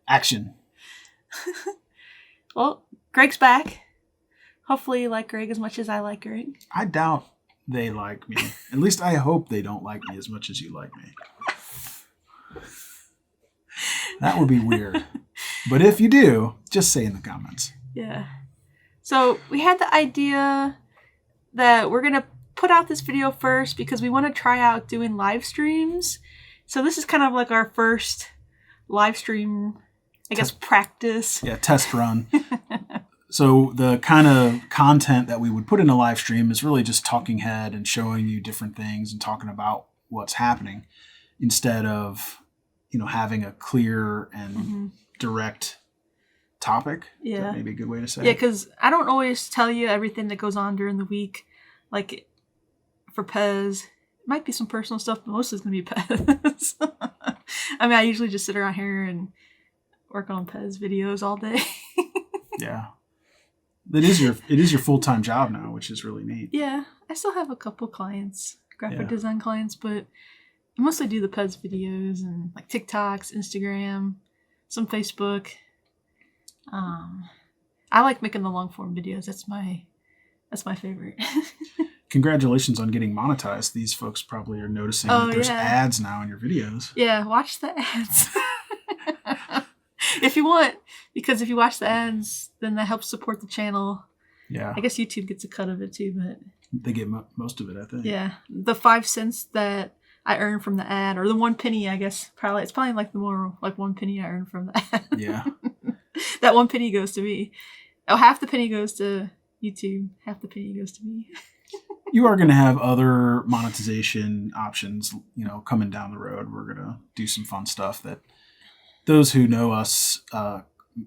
Action. Well, Greg's back. Hopefully you like Greg as much as I like Greg. I doubt they like me. At least I hope they don't like me as much as you like me. That would be weird. But if you do, just say in the comments. Yeah. So we had the idea that we're going to put out this video first because we want to try out doing live streams. So this is kind of like our first live stream, I guess, practice. Yeah, test run. So the kind of content that we would put in a live stream is really just talking head and showing you different things and talking about what's happening instead of, having a clear and direct topic. Yeah. Is that maybe a good way to say Yeah, it? because I don't always tell you everything that goes on during the week. Like for PEZ, it might be some personal stuff, but mostly it's going to be PEZ. I mean, I usually just sit around here and work on PEZ videos all day. Yeah. It is your full-time job now, which is really neat. Yeah, I still have a couple clients, graphic design clients, but I mostly do the PEZ videos and like TikToks, Instagram, some Facebook. I like making the long form videos. That's my favorite. Congratulations on getting monetized. These folks probably are noticing that there's ads now in your videos. Yeah, watch the ads. If you want, because if you watch the ads, then that helps support the channel. Yeah. I guess YouTube gets a cut of it too, but they get most of it, I think. Yeah, the 5 cents that I earn from the ad, or the 1 penny, I guess, it's probably like the more like 1 penny I earn from the ad. Yeah. That 1 penny goes to me. Oh, half the penny goes to YouTube, half the penny goes to me. You are going to have other monetization options, coming down the road. We're going to do some fun stuff that those who know us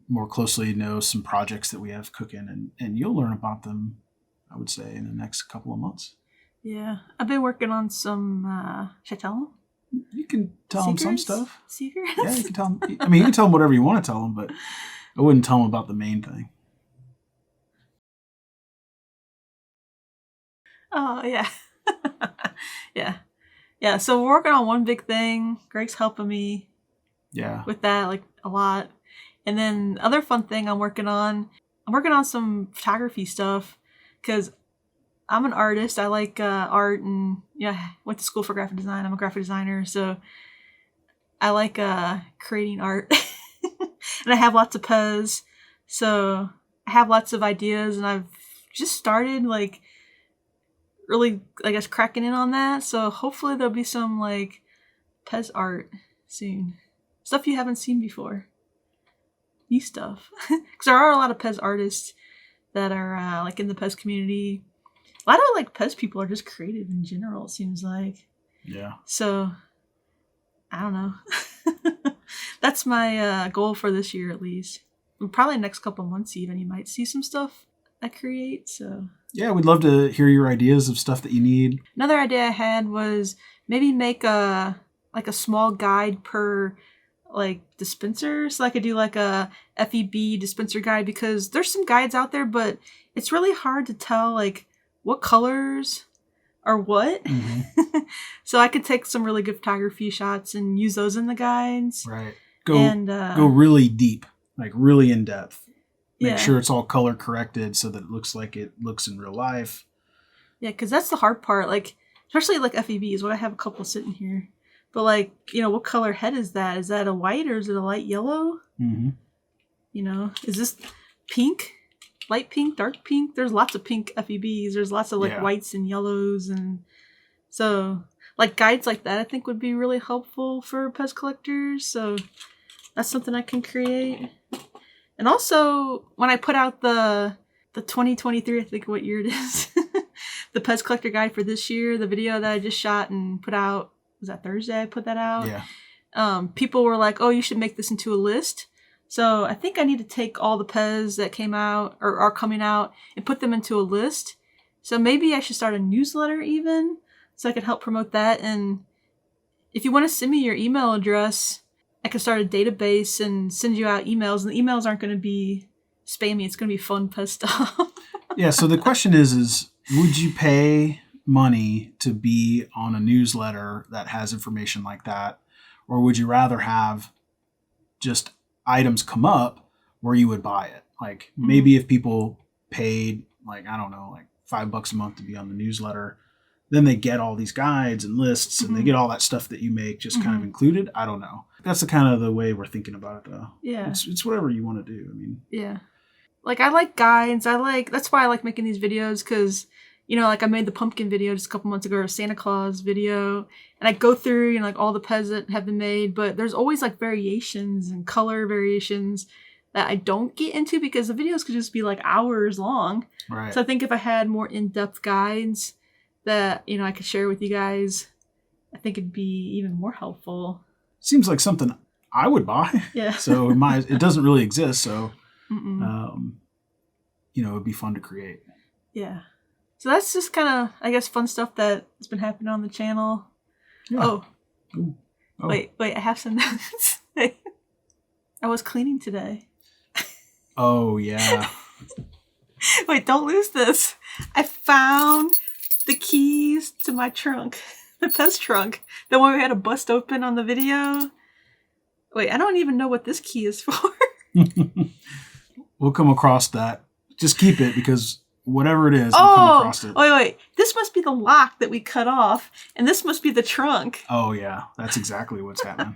more closely know some projects that we have cooking, and you'll learn about them, I would say, in the next couple of months. Yeah. I've been working on some, should I tell them? You can tell them some stuff. Secrets? Yeah, you can tell them. I mean, you can tell them whatever you want to tell them, but I wouldn't tell them about the main thing. Oh, yeah. Yeah, so we're working on one big thing. Greg's helping me with that, like, a lot. And then the other fun thing I'm working on some photography stuff because I'm an artist. I like art and, went to school for graphic design. I'm a graphic designer, so I like creating art. And I have lots of PEZ, so I have lots of ideas, and I've just started, like, really, I guess, cracking in on that. So hopefully there'll be some, like, PEZ art soon. Stuff you haven't seen before. New stuff. Because there are a lot of PEZ artists that are, like, in the PEZ community. A lot of, like, PEZ people are just creative in general, it seems like. Yeah. So, I don't know. That's my goal for this year, at least. Probably next couple months even, you might see some stuff I create, so... Yeah, we'd love to hear your ideas of stuff that you need. Another idea I had was maybe make a small guide per, like, dispenser. So I could do, like, a FEB dispenser guide, because there's some guides out there, but it's really hard to tell, like, what colors are what. Mm-hmm. So I could take some really good photography shots and use those in the guides. Right. Go really deep, like really in depth. Make sure it's all color corrected so that it looks like it looks in real life. Yeah, because that's the hard part. Like, especially like FEBs, what I have a couple sitting here. But, like, what color head is that? Is that a white or is it a light yellow? Mm-hmm. Is this pink? Light pink? Dark pink? There's lots of pink FEBs. There's lots of, like, whites and yellows. And so, like, guides like that I think would be really helpful for PEZ collectors. So that's something I can create. And also, when I put out the 2023, I think what year it is, the PEZ collector guide for this year, the video that I just shot and put out, was that Thursday I put that out? Yeah. People were like, oh, you should make this into a list. So I think I need to take all the PEZ that came out or are coming out and put them into a list. So maybe I should start a newsletter even, so I can help promote that. And if you want to send me your email address, I can start a database and send you out emails. And the emails aren't going to be spammy. It's going to be fun PEZ stuff. Yeah, so the question is, would you pay money to be on a newsletter that has information like that? Or would you rather have just items come up where you would buy it. Like maybe if people paid like, I don't know, like $5 a month to be on the newsletter, then they get all these guides and lists and they get all that stuff that you make just kind of included. I don't know. That's the kind of the way we're thinking about it though. Yeah. It's whatever you want to do. I mean, yeah. Like I like guides. That's why I like making these videos, because, you know, like I made the pumpkin video just a couple months ago, or Santa Claus video, and I go through, you know, like all the PEZ that have been made, but there's always like variations and color variations that I don't get into because the videos could just be like hours long. right. So I think if I had more in-depth guides that, you know, I could share with you guys, I think it'd be even more helpful. Seems like something I would buy. Yeah. So it doesn't really exist. So, you know, it'd be fun to create. Yeah. So that's just kind of, I guess, fun stuff that's been happening on the channel. Yeah. Oh. Oh. Wait, I have some notes. I was cleaning today. Oh, yeah. Wait, don't lose this. I found the keys to my trunk. The PEZ trunk. The one we had to bust open on the video. Wait, I don't even know what this key is for. We'll come across that. Just keep it, because whatever it is, we'll come across it. Wait. This must be the lock that we cut off, and this must be the trunk. Oh, yeah. That's exactly what's happening.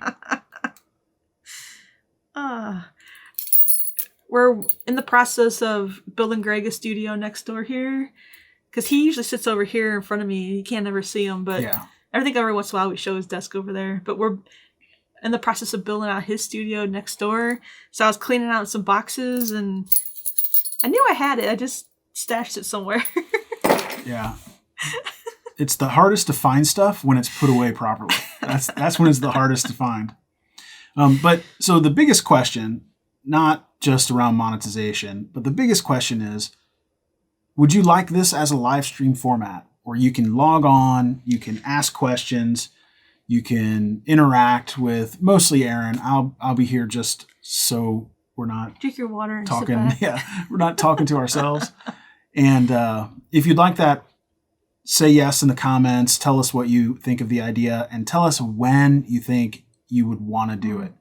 We're in the process of building Greg a studio next door here, because he usually sits over here in front of me. You can't ever see him, but yeah. I think every once in a while we show his desk over there. But we're in the process of building out his studio next door. So I was cleaning out some boxes, and I knew I had it. I just stashed it somewhere. Yeah. It's the hardest to find stuff when it's put away properly. That's when it's the hardest to find. But so the biggest question, not just around monetization, but the biggest question is, would you like this as a live stream format where you can log on, you can ask questions, you can interact with mostly Erin. I'll be here just so we're not drink your water and talking. Sit back. Yeah, we're not talking to ourselves. And if you'd like that, say yes in the comments. Tell us what you think of the idea, and tell us when you think you would want to do it.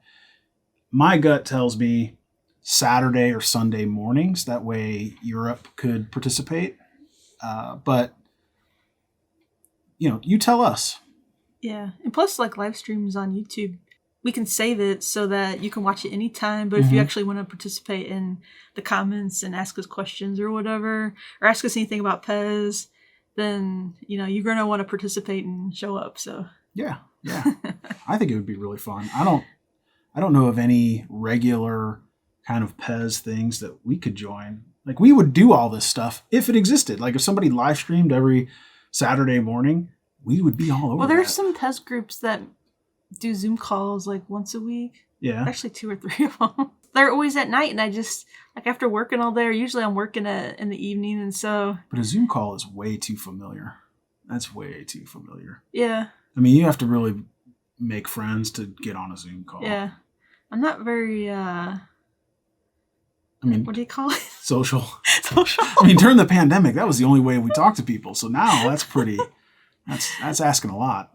My gut tells me Saturday or Sunday mornings. That way Europe could participate. But, you know, you tell us. Yeah. And plus, like, live streams on YouTube, we can save it so that you can watch it anytime. But if you actually want to participate in the comments and ask us questions or whatever, or ask us anything about PEZ, then, you know, you're going to want to participate and show up. So yeah. I think it would be really fun. I don't know of any regular kind of PEZ things that we could join. Like, we would do all this stuff if it existed. Like, if somebody live streamed every Saturday morning, we would be all over. Well, there's some PEZ groups that do Zoom calls like once a week. Yeah. Actually 2 or 3 of them. They're always at night, and I just, like, after working all day, or usually I'm working in the evening, and so. But a Zoom call is way too familiar. That's way too familiar. Yeah. I mean, you have to really make friends to get on a Zoom call. Yeah. I'm not very, I mean, what do you call it? Social. Social. I mean, during the pandemic, that was the only way we talked to people. So now that's pretty, that's asking a lot.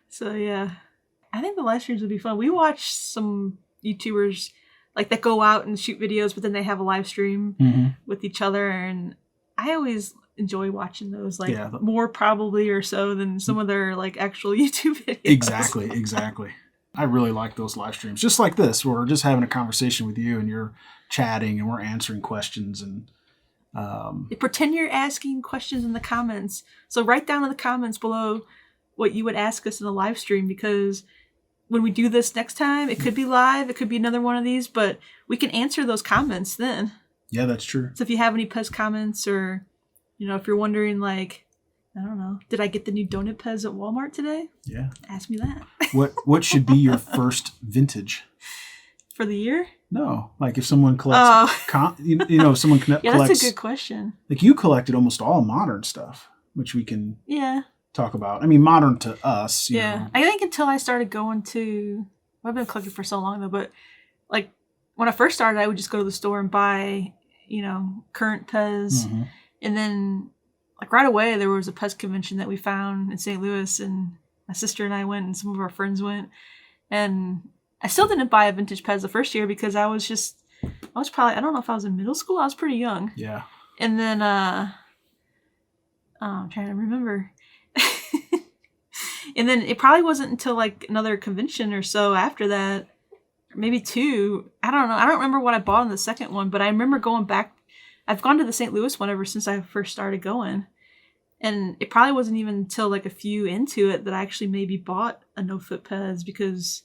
So yeah, I think the live streams would be fun. We watch some YouTubers like that go out and shoot videos, but then they have a live stream with each other, and I always enjoy watching those. Like, more probably or so than some of their like actual YouTube videos. Exactly. I really like those live streams, just like this, where we're just having a conversation with you and you're chatting and we're answering questions, and pretend you're asking questions in the comments. So write down in the comments below what you would ask us in a live stream, because when we do this next time, it could be live, it could be another one of these, but we can answer those comments then. Yeah, that's true. So if you have any PEZ comments, or, you know, if you're wondering, like, I don't know, did I get the new donut PEZ at Walmart today? Yeah. Ask me that. What should be your first vintage? For the year? No, like if someone collects, someone collects. Yeah, that's a good question. Like, you collected almost all modern stuff, which we can talk about. I mean, modern to us. You know. I think until I started going to, I've been collecting for so long though, but like when I first started, I would just go to the store and buy, you know, current PEZ, and then like right away there was a PEZ convention that we found in St. Louis, and My sister and I went, and some of our friends went. And I still didn't buy a vintage PEZ the first year because I was probably, I don't know if I was in middle school. I was pretty young. Yeah. And then, I'm trying to remember. And then it probably wasn't until like another convention or so after that, maybe 2. I don't know. I don't remember what I bought in the second one, but I remember going back. I've gone to the St. Louis one ever since I first started going. And it probably wasn't even until like a few into it that I actually maybe bought a no-foot PEZ because,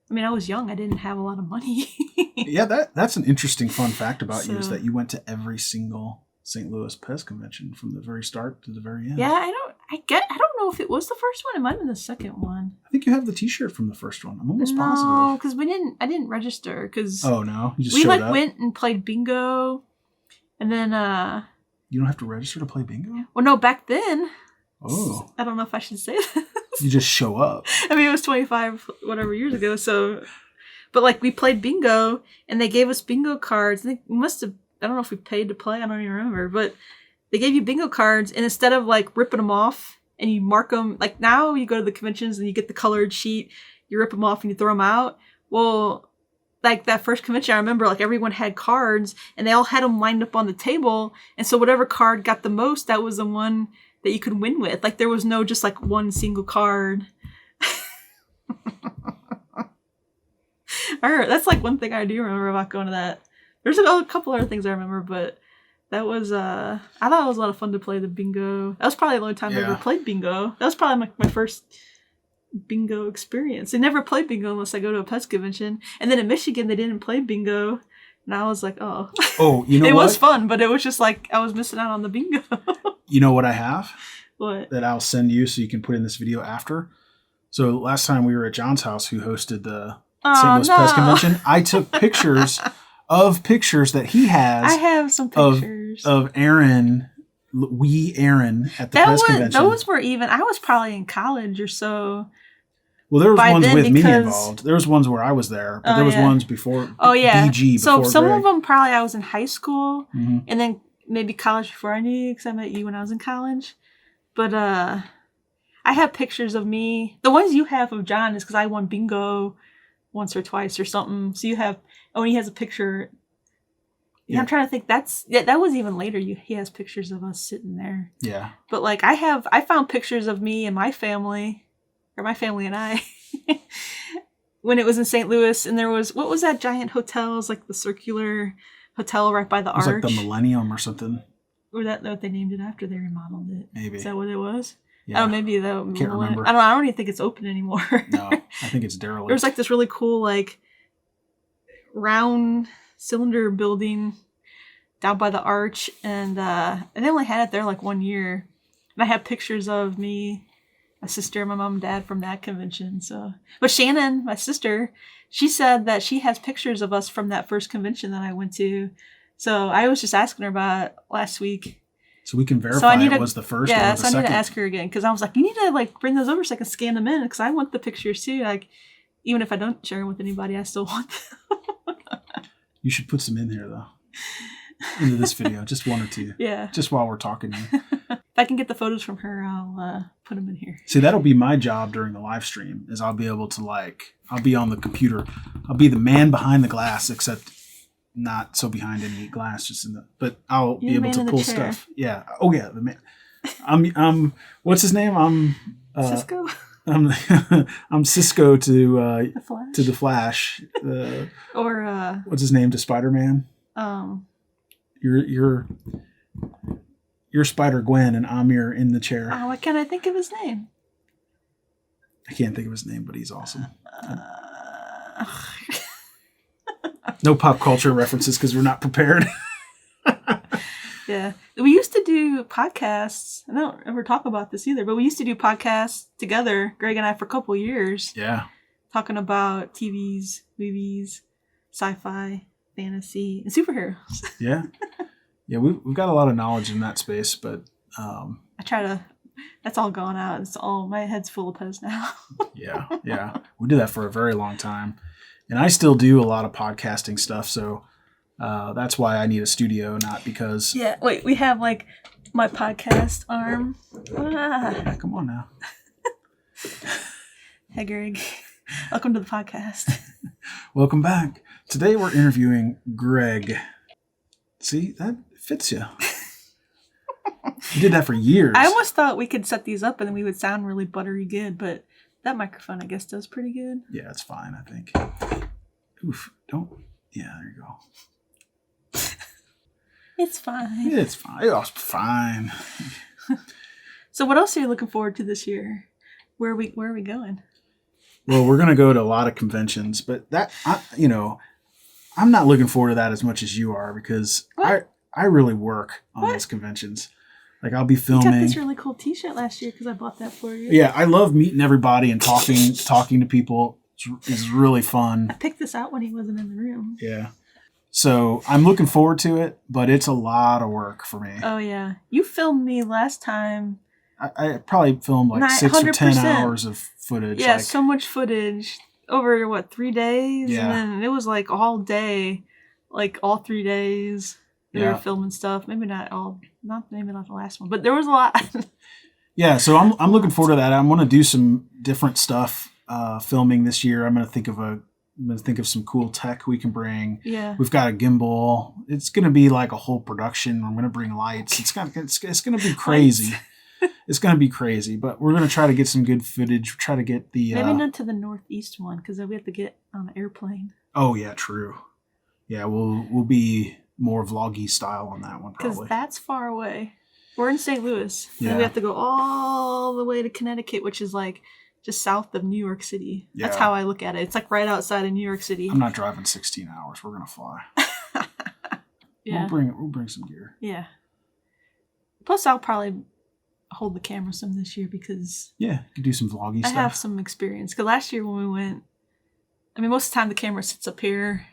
I mean, I was young. I didn't have a lot of money. Yeah, that's an interesting fun fact about you is that you went to every single St. Louis PEZ convention from the very start to the very end. Yeah, I don't know if it was the first one. It might have been the second one. I think you have the T-shirt from the first one. I'm almost positive. No, because I didn't register because. Oh no, you just we showed up? Went and played bingo, and then You don't have to register to play bingo? Well, no, back then. Oh. I don't know if I should say this. You just show up. I mean, it was 25 whatever years ago, so. But like we played bingo, and they gave us bingo cards. I think we must have. I don't know if we paid to play. I don't even remember, but they gave you bingo cards, and instead of like ripping them off and you mark them, like now you go to the conventions and you get the colored sheet, you rip them off and you throw them out. Well, like that first convention, I remember like everyone had cards and they all had them lined up on the table, and so whatever card got the most, that was the one that you could win with. Like there was no just like one single card. That's like one thing I do remember about going to that. There's a couple other things I remember, but that was, I thought it was a lot of fun to play the bingo. That was probably the only time I ever played bingo. That was probably my first bingo experience. I never played bingo unless I go to a PEZ convention. And then in Michigan, they didn't play bingo. And I was like, oh. Oh, you know it what? was fun, but it was just like I was missing out on the bingo. You know what I have? What? That I'll send you so you can put in this video after. So last time we were at John's house, who hosted the St. Louis PEZ convention, I took pictures of pictures that he has. I have some pictures of Erin, Erin at the PEZ convention. Those were even. I was probably in college or so. Well, there was ones with me involved. There was ones where I was there, but there was ones before. Oh yeah. BG so before some Greg. of them probably I was in high school, and then maybe college before I knew you because I met you when I was in college. But I have pictures of me. The ones you have of John is because I won bingo once or twice or something. So you have. Oh, and he has a picture. Yeah, I'm trying to think. That was even later. He has pictures of us sitting there. Yeah. But like I found pictures of me and my family, or my family and I, when it was in St. Louis, and there was what was that giant hotel? It was like the circular hotel right by the arch. It was like the Millennium or something. Or that what they named it after they remodeled it. Maybe. Is that what it was? Yeah. Oh, maybe that. Can't remember. I don't know. I don't even think it's open anymore. No, I think it's derelict. There was like this really cool like round cylinder building down by the arch, and they only had it there like 1 year. And I have pictures of me, my sister, my mom and dad from that convention. So, but Shannon, my sister, she said that she has pictures of us from that first convention that I went to. So I was just asking her about it last week. So we can verify it was the first or the second. Yeah, so I need to ask her again because I was like, you need to like bring those over so I can scan them in because I want the pictures too. Like, even if I don't share them with anybody, I still want them. You should put some in here though. Into this video, just 1 or 2. Yeah. Just while we're talking. If I can get the photos from her, I'll put them in here. See, that'll be my job during the live stream. Is I'll be able to I'll be on the computer. I'll be the man behind the glass, except not so behind any glass, just in the. But I'll be able to pull stuff. Yeah. Oh yeah, the man. I'm. What's his name? I'm. Cisco. I'm Cisco to the Flash. Or what's his name to Spider-Man? You're Spider-Gwen and Amir in the chair. Oh, why can't I think of his name? I can't think of his name, but he's awesome. No pop culture references because we're not prepared. Yeah. We used to do podcasts. I don't ever talk about this either, but we used to do podcasts together, Greg and I, for a couple of years. Yeah. Talking about TVs, movies, sci-fi, fantasy, and superheroes. Yeah. Yeah, we've got a lot of knowledge in that space, but I try to. That's all gone out. It's all my head's full of PEZ now. Yeah. We did that for a very long time, and I still do a lot of podcasting stuff. So that's why I need a studio, not because. Yeah. Wait, we have like my podcast arm. Yeah, come on now. Hey, Greg. Welcome to the podcast. Welcome back. Today we're interviewing Greg. See, that fits you. You did that for years. I almost thought we could set these up and then we would sound really buttery good, but that microphone, I guess, does pretty good. Yeah, it's fine, I think. Oof, don't. Yeah, there you go. It's fine. It's fine. It's fine. So what else are you looking forward to this year? Where are we going? Well, we're going to go to a lot of conventions, but I'm not looking forward to that as much as you are because I really work on those conventions. Like I'll be filming. You got this really cool T-shirt last year because I bought that for you. Yeah, I love meeting everybody and talking to people. It's really fun. I picked this out when he wasn't in the room. Yeah. So I'm looking forward to it, but it's a lot of work for me. Oh, yeah. You filmed me last time. I probably filmed like 6 or 10 hours of footage. Yeah, so much footage over, 3 days? Yeah. And then it was like all day, like all 3 days. We were filming stuff. Maybe not the last one, but there was a lot. Yeah, so I'm looking forward to that. I'm going to do some different stuff filming this year. I'm going to think of some cool tech we can bring. Yeah. We've got a gimbal. It's going to be like a whole production. I'm going to bring lights. It's going to be crazy. It's going to be crazy, but we're going to try to get some good footage. Try to get the maybe not to the northeast one because we have to get on an airplane. Oh yeah, true. Yeah, we'll be more vloggy style on that one probably. Because that's far away. We're in St. Louis. Yeah. And we have to go all the way to Connecticut, which is like just south of New York City. Yeah. That's how I look at it. It's like right outside of New York City. I'm not driving 16 hours. We're gonna fly. Yeah. We'll bring some gear. Yeah. Plus, I'll probably hold the camera some this year because you could do some vloggy stuff. I have some experience. Because last year when we went, most of the time the camera sits up here,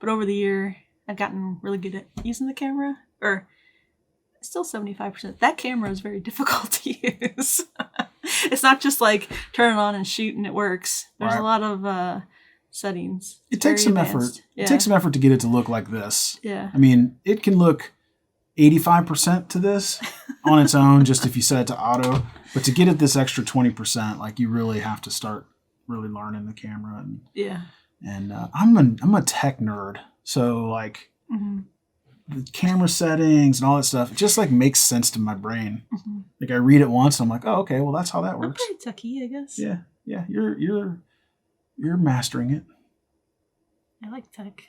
but over the year I've gotten really good at using the camera. Or still 75%. That camera is very difficult to use. It's not just like turn it on and shoot and it works. There's a lot of settings. It takes some effort. Yeah. It takes some effort to get it to look like this. Yeah. It can look 85% to this on its own, just if you set it to auto. But to get it this extra 20%, like you really have to start really learning the camera. And yeah. And I'm a tech nerd, so like the camera settings and all that stuff, it just like makes sense to my brain. Mm-hmm. Like I read it once, I'm like, oh, okay, well that's how that works. I'm pretty techie, I guess. Yeah, you're mastering it. I like tech.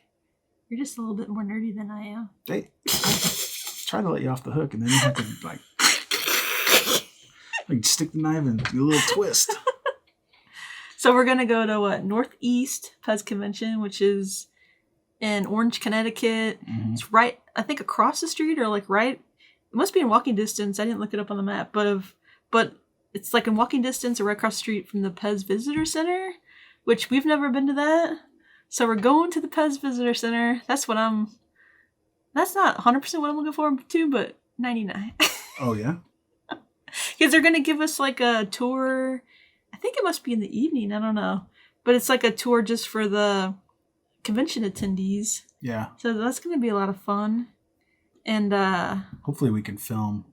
You're just a little bit more nerdy than I am. Hey, try to let you off the hook, and then you have to like stick the knife and do a little twist. So we're gonna go to Northeast PEZ Convention, which is in Orange, Connecticut. Mm-hmm. It's right, I think, across the street or like right. It must be in walking distance. I didn't look it up on the map, but it's like in walking distance or right across the street from the PEZ Visitor Center, which we've never been to that. So we're going to the PEZ Visitor Center. That's not 100% what I'm looking forward to, but 99. Oh yeah. Because they're gonna give us like a tour. I think it must be in the evening. I don't know. But it's like a tour just for the convention attendees. Yeah. So that's going to be a lot of fun. And hopefully we can film.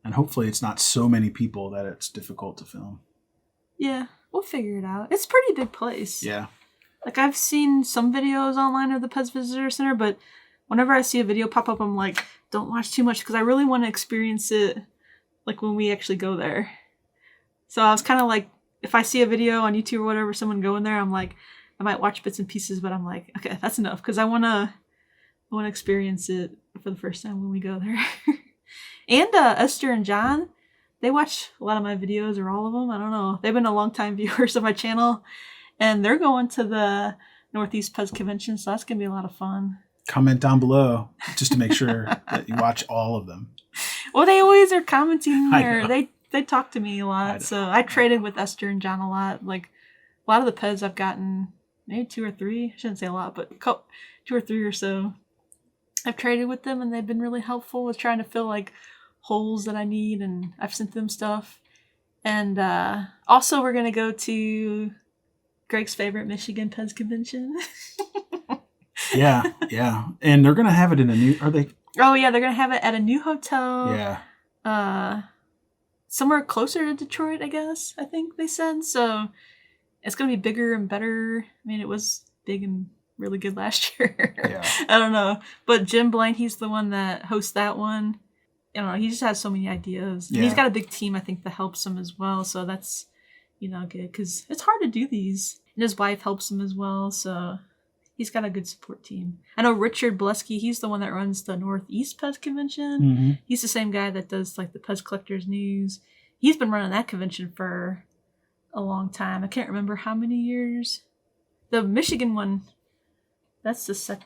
And hopefully it's not so many people that it's difficult to film. Yeah, we'll figure it out. It's a pretty big place. Yeah. Like I've seen some videos online of the PEZ Visitor Center, but whenever I see a video pop up, I'm like, don't watch too much because I really want to experience it like when we actually go there. So I was kind of like, if I see a video on YouTube or whatever, someone going there, I'm like, I might watch bits and pieces, but I'm like, okay, that's enough because I want to experience it for the first time when we go there. And Esther and John, they watch a lot of my videos or all of them. I don't know. They've been a long time viewers of my channel, and they're going to the Northeast PEZ Convention, so that's gonna be a lot of fun. Comment down below just to make sure that you watch all of them. Well, they always are commenting there. They talk to me a lot, so I traded with Esther and John a lot. Like a lot of the PEZ I've gotten, maybe 2 or 3. I shouldn't say a lot, but 2 or 3 or so. I've traded with them, and they've been really helpful with trying to fill like holes that I need, and I've sent them stuff. And also, we're gonna go to Greg's favorite Michigan PEZ convention. Yeah, and they're gonna have it in a new. Are they? Oh yeah, they're gonna have it at a new hotel. Yeah. somewhere closer to Detroit, I guess, I think they said. So it's going to be bigger and better. I mean, it was big and really good last year. Yeah. I don't know. But Jim Blaine, he's the one that hosts that one. I don't know. He just has so many ideas. And he's got a big team, I think, that helps him as well. So that's, good. Because it's hard to do these. And his wife helps him as well. So he's got a good support team. I know Richard Blesky, he's the one that runs the Northeast PEZ Convention. Mm-hmm. He's the same guy that does like the PEZ Collectors News. He's been running that convention for a long time. I can't remember how many years. The Michigan one, that's the fifth?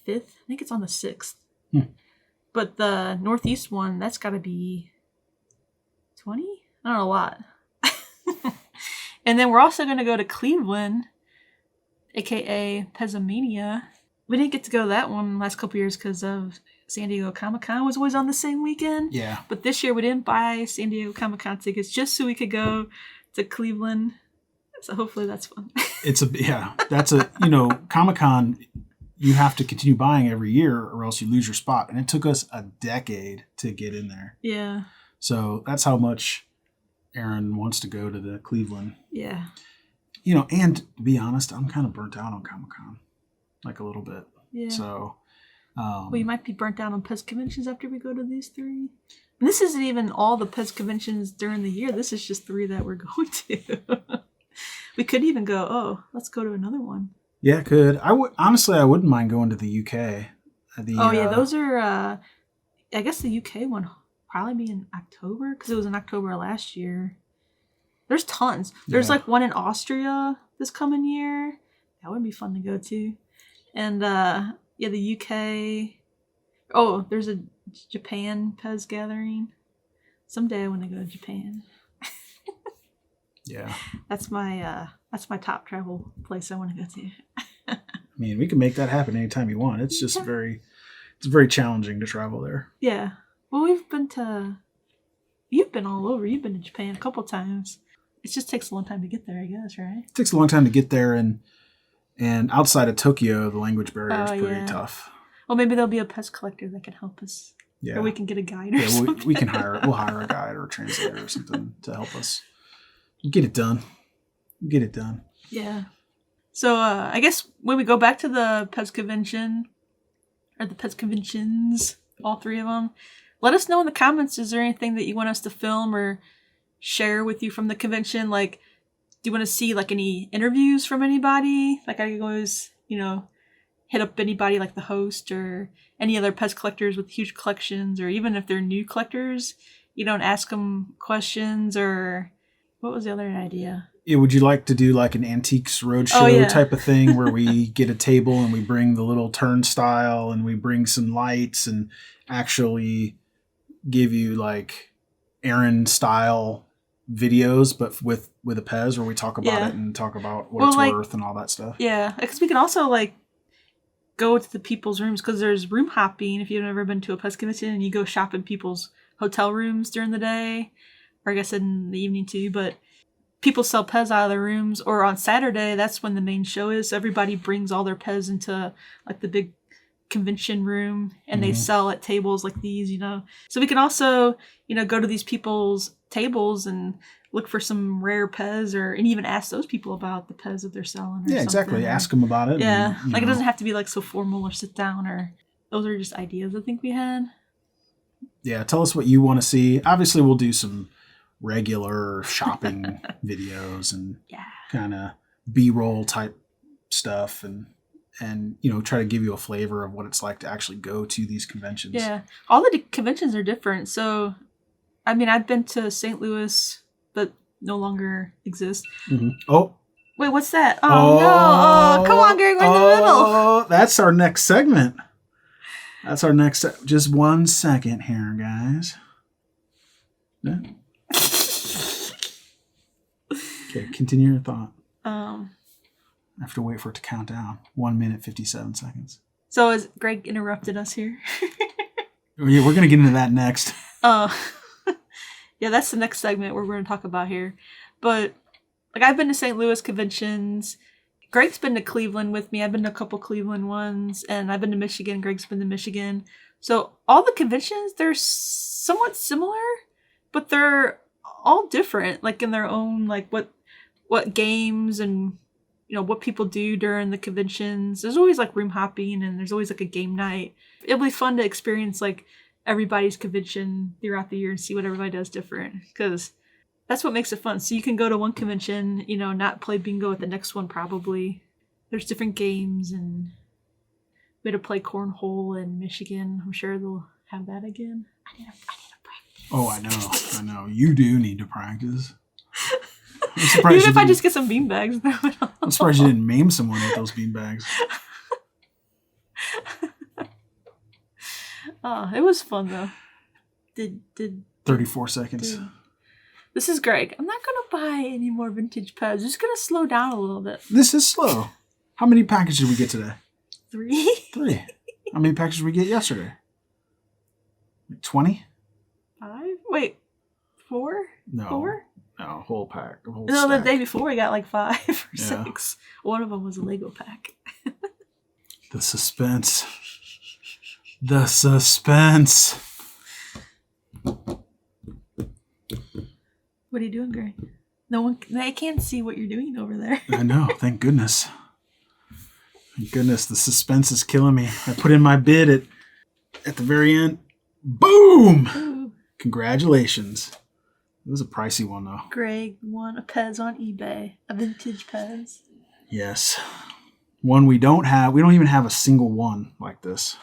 I think it's on the 6th. But the Northeast one, that's got to be 20? I don't know, a lot. And then we're also going to go to Cleveland, a.k.a. Pezomania. We didn't get to go to that one last couple years because of San Diego Comic-Con was always on the same weekend. Yeah. But this year we didn't buy San Diego Comic-Con tickets just so we could go to Cleveland. So hopefully that's fun. That's Comic-Con, you have to continue buying every year or else you lose your spot. And it took us a decade to get in there. Yeah. So that's how much Erin wants to go to the Cleveland. Yeah. And to be honest, I'm kind of burnt out on Comic-Con, like a little bit. Yeah. So, well, you might be burnt out on PEZ conventions after we go to these 3. And this isn't even all the PEZ conventions during the year. This is just 3 that we're going to. We could even go, let's go to another one. Yeah, could. I wouldn't mind going to the UK. Those are, I guess the UK one will probably be in October because it was in October last year. There's tons. There's like one in Austria this coming year. That would be fun to go to. And the UK. Oh, there's a Japan PEZ gathering. Someday I want to go to Japan. Yeah. That's my top travel place I want to go to. I mean, we can make that happen anytime you want. It's just it's very challenging to travel there. Yeah. Well, you've been all over. You've been to Japan a couple times. It just takes a long time to get there, I guess, right? It takes a long time to get there, and outside of Tokyo, the language barrier is pretty tough. Well, maybe there'll be a PEZ collector that can help us. Yeah. Or we can get a guide or something. We'll hire a guide or a translator or something to help us. Get it done. Yeah. So I guess when we go back to the PEZ convention, or the PEZ conventions, all 3 of them, let us know in the comments, is there anything that you want us to film or share with you from the convention? Like, do you want to see like any interviews from anybody? Like I always, hit up anybody like the host or any other PEZ collectors with huge collections, or even if they're new collectors, ask them questions. Or what was the other idea? Yeah, would you like to do like an antiques roadshow type of thing where we get a table and we bring the little turnstile and we bring some lights and actually give you like Erin style videos, but with a PEZ where we talk about it and talk about what it's worth and all that stuff? Yeah, because we can also like go to the people's rooms, because there's room hopping if you've never been to a PEZ convention, and you go shop in people's hotel rooms during the day, or I guess in the evening too, but people sell PEZ out of their rooms, or on Saturday, that's when the main show is. Everybody brings all their PEZ into like the big convention room, and they sell at tables like these, So we can also, go to these people's tables and look for some rare PEZ, and even ask those people about the PEZ that they're selling. Yeah, exactly. Ask them about it. Yeah, and, it doesn't have to be like so formal or sit down, or those are just ideas I think we had. Yeah, tell us what you want to see. Obviously, we'll do some regular shopping videos and kind of B-roll type stuff, and try to give you a flavor of what it's like to actually go to these conventions. Yeah, all the conventions are different. So, I mean, I've been to St. Louis, but no longer exists. Mm-hmm. Oh, wait, what's that? Oh no! Oh, come on, Greg, we're in the middle. Oh, that's our next segment. Just 1 second here, guys. Yeah. Okay, continue your thought. I have to wait for it to count down. 1 minute, 57 seconds. So has Greg interrupted us here? Yeah, we're going to get into that next. Yeah, that's the next segment we're going to talk about here. But like, I've been to St. Louis conventions. Greg's been to Cleveland with me. I've been to a couple Cleveland ones, and I've been to Michigan. Greg's been to Michigan. So all the conventions, they're somewhat similar, but they're all different, like in their own, like what games and what people do during the conventions. There's always like room hopping, and there's always like a game night. It'll be fun to experience like everybody's convention throughout the year and see what everybody does different, because that's what makes it fun. So you can go to one convention, not play bingo at the next one probably. There's different games, and we had to play cornhole in Michigan. I'm sure they'll have that again. I need to practice. Oh, I know. You do need to practice. Even if I just get some beanbags. I'm surprised you didn't maim someone with those beanbags. It was fun though. Did 34 seconds. This is Greg. I'm not gonna buy any more vintage PEZ. I'm just gonna slow down a little bit. This is slow. How many packages did we get today? 3. How many packages did we get yesterday? 20? 5? Wait, 4? No. 4? No, whole pack. No, stack. The day before we got like 5 or 6. One of them was a Lego pack. The suspense. The suspense. What are you doing, Greg? They can't see what you're doing over there. I know. Thank goodness. Thank goodness. The suspense is killing me. I put in my bid at the very end. Boom! Ooh. Congratulations. It was a pricey one, though. Greg won a PEZ on eBay. A vintage PEZ. Yes. One we don't have. We don't even have a single one like this.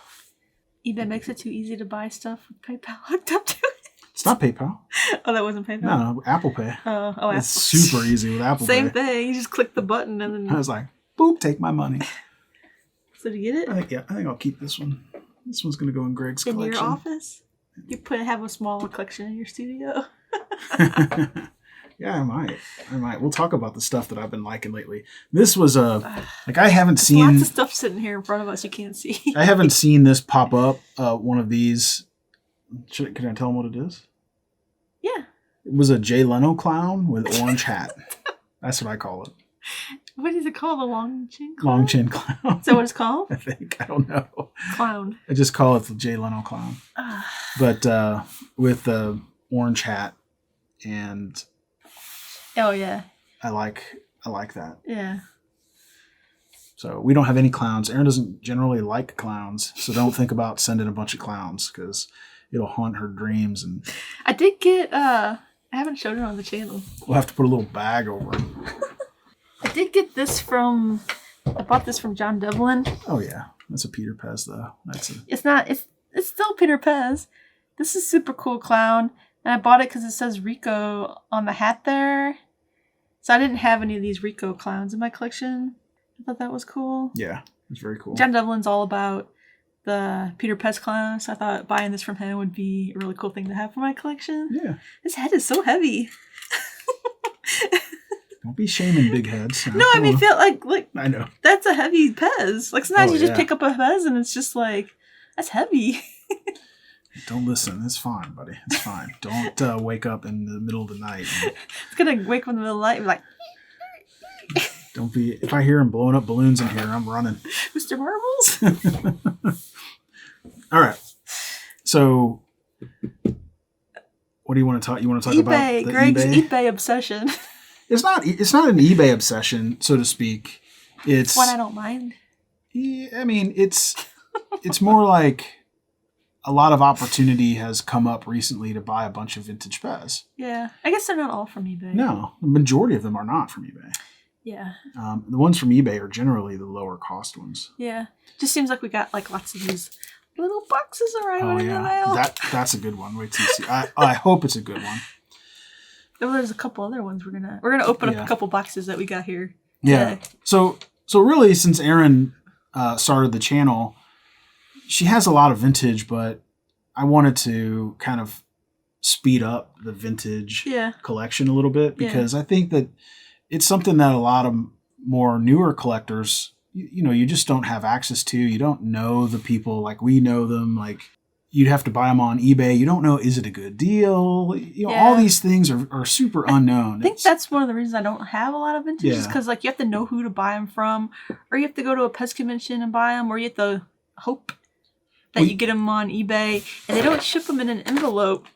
eBay makes it too easy to buy stuff with PayPal hooked up to it. It's not PayPal. Oh, that wasn't PayPal? No, Apple Pay. Oh, Apple. It's super easy with Apple Pay. Same thing. You just click the button and then... I was like, boop, take my money. So did you get it? I think I'll keep this one. This one's going to go in Greg's collection. In your office? You have a smaller collection in your studio? Yeah, I might. We'll talk about the stuff that I've been liking lately. This was I haven't seen lots of stuff sitting here in front of us you can't see. I haven't seen this pop up. One of these. Can I tell them what it is? Yeah. It was a Jay Leno clown with orange hat. That's what I call it. What is it called? A long chin clown? Long chin clown. Is that what it's called? I think. I don't know. Clown. I just call it the Jay Leno clown. But with the orange hat and... Oh, yeah. I like that. Yeah. So we don't have any clowns. Erin doesn't generally like clowns, so don't think about sending a bunch of clowns because it'll haunt her dreams. And I did get... I haven't showed it on the channel. We'll have to put a little bag over it. I did get this from... I bought this from John Devlin. Oh, yeah. That's a Peter PEZ, though. It's not... It's still Peter PEZ. This is super cool clown. And I bought it because it says Rico on the hat there. So I didn't have any of these Rico clowns in my collection. I thought that was cool. Yeah, it's very cool. John Devlin's all about the Peter PEZ clown, so I thought buying this from him would be a really cool thing to have for my collection. Yeah. His head is so heavy. Don't be shaming big heads. No, I mean, feel like I know. That's a heavy PEZ. Like sometimes you just pick up a PEZ and it's just like, that's heavy. Don't listen. It's fine, buddy. It's fine. Don't wake up in the middle of the night. It's going to wake up in the middle of the night and be like... Don't be... If I hear him blowing up balloons in here, I'm running. Mr. Marbles? All right. So, what do you want to talk? You want to talk about the Greg's eBay obsession. It's not an eBay obsession, so to speak. It's one I don't mind. Yeah, I mean, it's more like... A lot of opportunity has come up recently to buy a bunch of vintage PEZ. Yeah. I guess they're not all from eBay. No. The majority of them are not from eBay. Yeah. The ones from eBay are generally the lower cost ones. Yeah. Just seems like we got like lots of these little boxes arriving in the mail. That's a good one. Wait till you see. I hope it's a good one. Well, there's a couple other ones we're gonna open up a couple boxes that we got here. Yeah. Today. So really, since Erin started the channel, she has a lot of vintage, but I wanted to kind of speed up the vintage collection a little bit because I think that it's something that a lot of more newer collectors, you just don't have access to. You don't know the people like we know them. Like you'd have to buy them on eBay. You don't know, is it a good deal? All these things are super unknown. I think that's one of the reasons I don't have a lot of vintage is because like you have to know who to buy them from, or you have to go to a PEZ convention and buy them, or you have to hope. that you get them on eBay, and they don't ship them in an envelope.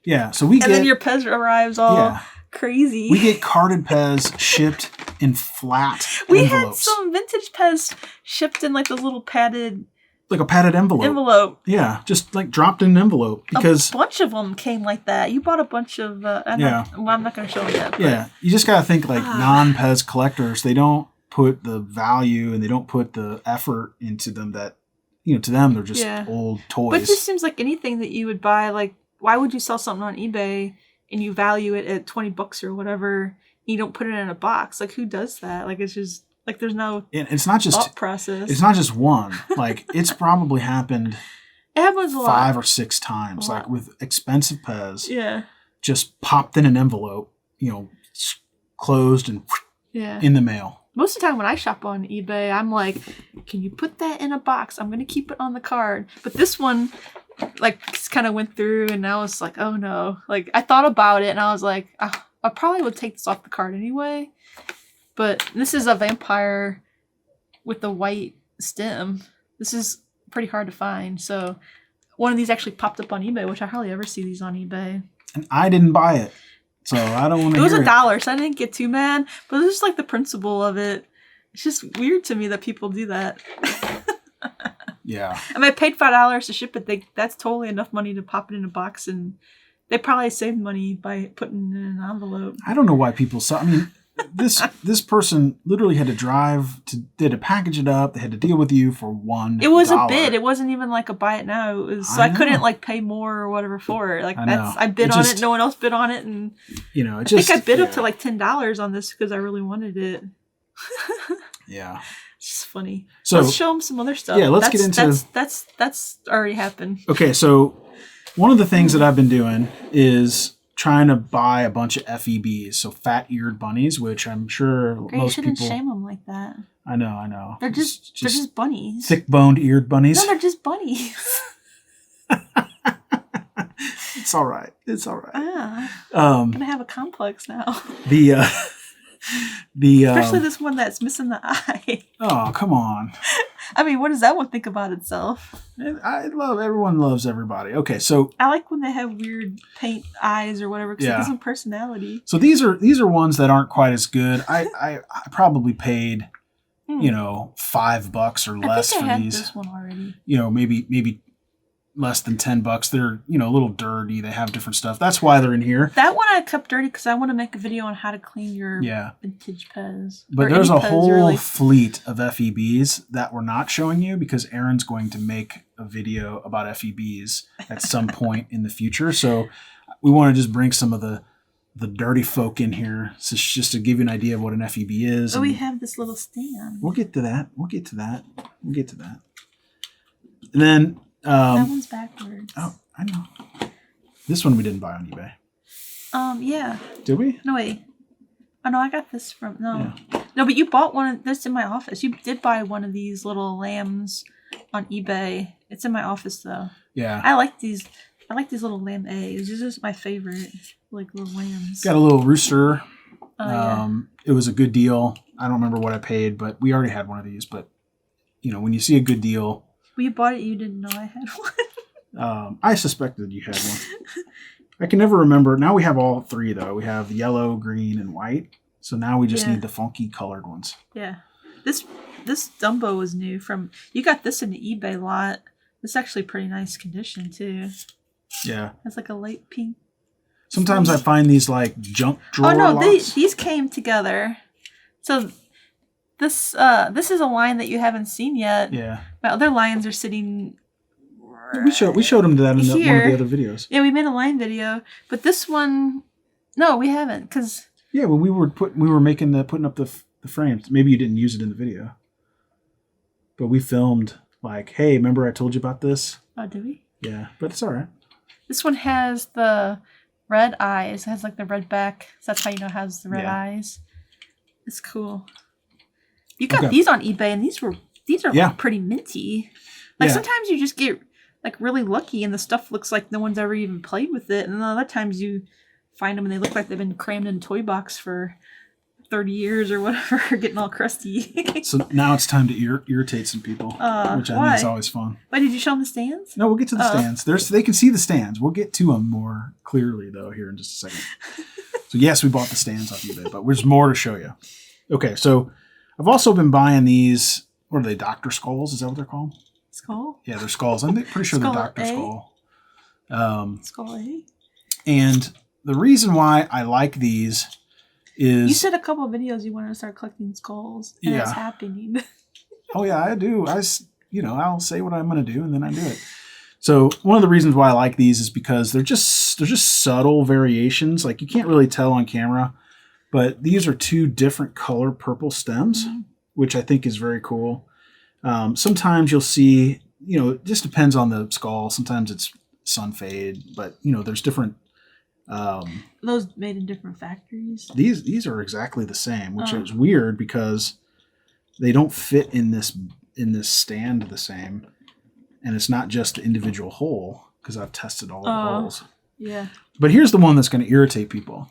Yeah, so and then your PEZ arrives all crazy. We get carded PEZ shipped in flat envelopes. We had some vintage PEZ shipped in like those little padded... Like a padded envelope. Yeah, just like dropped in an envelope. Because a bunch of them came like that. You bought a bunch of... I'm not going to show them yet. But. Yeah, you just got to think like non-PEZ collectors, they don't put the value and they don't put the effort into them that, to them, they're just old toys. But it just seems like anything that you would buy, like, why would you sell something on eBay and you value it at $20 or whatever, and you don't put it in a box? Like, who does that? Like, it's just... Like, there's no it's not just thought process. It's not just one. Like, it's probably happened it happens a lot. 5 or 6 times. Like, with expensive PEZ. Yeah. Just popped in an envelope, closed and in the mail. Most of the time when I shop on eBay, I'm like, can you put that in a box? I'm going to keep it on the card. But this one, like, kind of went through, and I was like, oh, no. Like, I thought about it, and I was like, I probably would take this off the card anyway. But this is a vampire with the white stem. This is pretty hard to find. So one of these actually popped up on eBay, which I hardly ever see these on eBay. And I didn't buy it. So I don't want to It was $1, so I didn't get too mad. But it's just like the principle of it. It's just weird to me that people do that. Yeah. I mean, I paid $5 to ship it. That's totally enough money to pop it in a box. And they probably saved money by putting it in an envelope. I don't know why people sell. I mean... This person literally had to drive to package it up. They had to deal with you for $1. It was a bid. It wasn't even like a buy it now. It was so I couldn't like pay more or whatever for it. Like I bid on it. No one else bid on it, and I think I bid up to like $10 on this because I really wanted it. Yeah, it's just funny. So let's show them some other stuff. Yeah, let's get into that's already happened. Okay, so one of the things that I've been doing is trying to buy a bunch of FEBs, so fat-eared bunnies, which I'm sure most people... You shouldn't shame them like that. I know. They're just bunnies. Thick-boned eared bunnies. No, they're just bunnies. It's all right. I'm gonna have a complex now. Especially this one that's missing the eye. Oh, come on. I mean, what does that one think about itself? Everyone loves everybody. Okay, so I like when they have weird paint eyes or whatever because it gives them personality. So these are ones that aren't quite as good. I probably paid $5 or less for these. I this one already. Maybe less than $10. They're a little dirty. They have different stuff. That's why they're in here. That one I kept dirty because I want to make a video on how to clean your vintage PEZ. But there's a whole fleet of FEBs that we're not showing you because Erin's going to make a video about FEBs at some point in the future. So we want to just bring some of the dirty folk in here, just to give you an idea of what an FEB is. Oh, we have this little stand. We'll get to that. And then that one's backwards. Oh, I know. This one we didn't buy on eBay. Yeah. Did we? No, wait. Oh, no, I got this from... No. Yeah. No, but you bought one of this in my office. You did buy one of these little lambs on eBay. It's in my office, though. Yeah. I like these little lamb eggs. These are just my favorite, like, little lambs. Got a little rooster. Yeah. It was a good deal. I don't remember what I paid, but we already had one of these. But, when you see a good deal... Well, you bought it, you didn't know I had one. I suspected you had one. I can never remember. Now we have all 3, though. We have yellow, green, and white. So now we just need the funky colored ones. Yeah. This Dumbo was new from... You got this in the eBay lot. It's actually pretty nice condition, too. Yeah. It's like a light pink. Sometimes I find these, like, junk drawer lots. These came together. So... This is a line that you haven't seen yet. Yeah. My other lines are sitting. We showed them that in one of the other videos. Yeah, we made a line video, but this one, no, we haven't, because. Yeah, when we were putting up the frames. Maybe you didn't use it in the video, but we filmed like, hey, remember I told you about this? Oh, did we? Yeah, but it's all right. This one has the red eyes. It has like the red back. So that's how you know it has the red eyes. It's cool. You got these on eBay, and these are like pretty minty. Like sometimes you just get like really lucky, and the stuff looks like no one's ever even played with it. And other times you find them, and they look like they've been crammed in a toy box for 30 years or whatever, getting all crusty. So now it's time to irritate some people, which I think is always fun. Why did you show them the stands? No, we'll get to the stands. They can see the stands. We'll get to them more clearly, though, here in just a second. So, yes, we bought the stands off eBay, but there's more to show you. Okay, so I've also been buying these, what are they, Dr. Skulls? Is that what they're called? Skull? Yeah, they're skulls. I'm pretty sure they're Dr. Skull. Skull A? And the reason why I like these is... You said a couple of videos you wanted to start collecting skulls, and it's happening. Oh, yeah, I do. I'll say what I'm going to do, and then I do it. So one of the reasons why I like these is because they're just subtle variations. Like, you can't really tell on camera, but these are two different color purple stems, which I think is very cool. Sometimes you'll see, it just depends on the skull. Sometimes it's sun fade, but, there's different... Those made in different factories. These are exactly the same, which is weird because they don't fit in this stand the same, and it's not just the individual hole because I've tested all the holes. Yeah. But here's the one that's going to irritate people.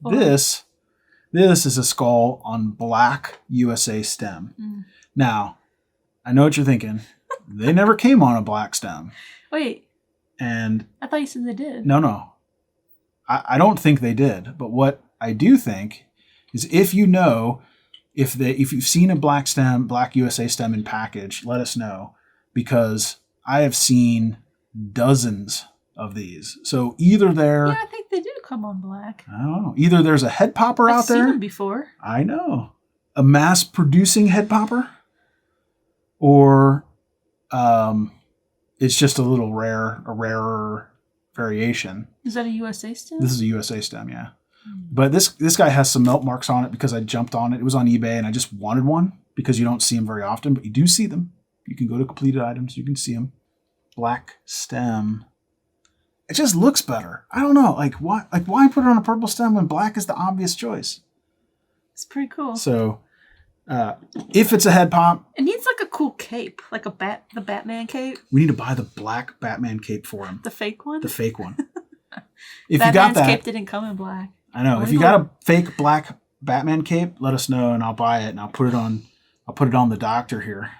This is a skull on black USA stem. Now, I know what you're thinking. They never came on a black stem. Wait. And I thought you said they did. No. I don't think they did, but what I do think is if you've seen a black USA stem in package, let us know, because I have seen dozens of these. So either they're... Yeah, I think they do come on black. I don't know. Either there's a head popper out there. I've seen them before. I know. A mass-producing head popper, or it's just a rarer variation. Is that a USA stem? This is a USA stem, yeah. But this guy has some melt marks on it because I jumped on it. It was on eBay, and I just wanted one because you don't see them very often, but you do see them. You can go to completed items. You can see them. Black stem. It just looks better. I don't know. Why put it on a purple stem when black is the obvious choice? It's pretty cool. So, if it's a head pop... It needs like a cool cape, like the Batman cape. We need to buy the black Batman cape for him. The fake one? The fake one. If Batman's you got that... cape didn't come in black. I know. If you got a fake black Batman cape, let us know and I'll buy it and I'll put it on the doctor here.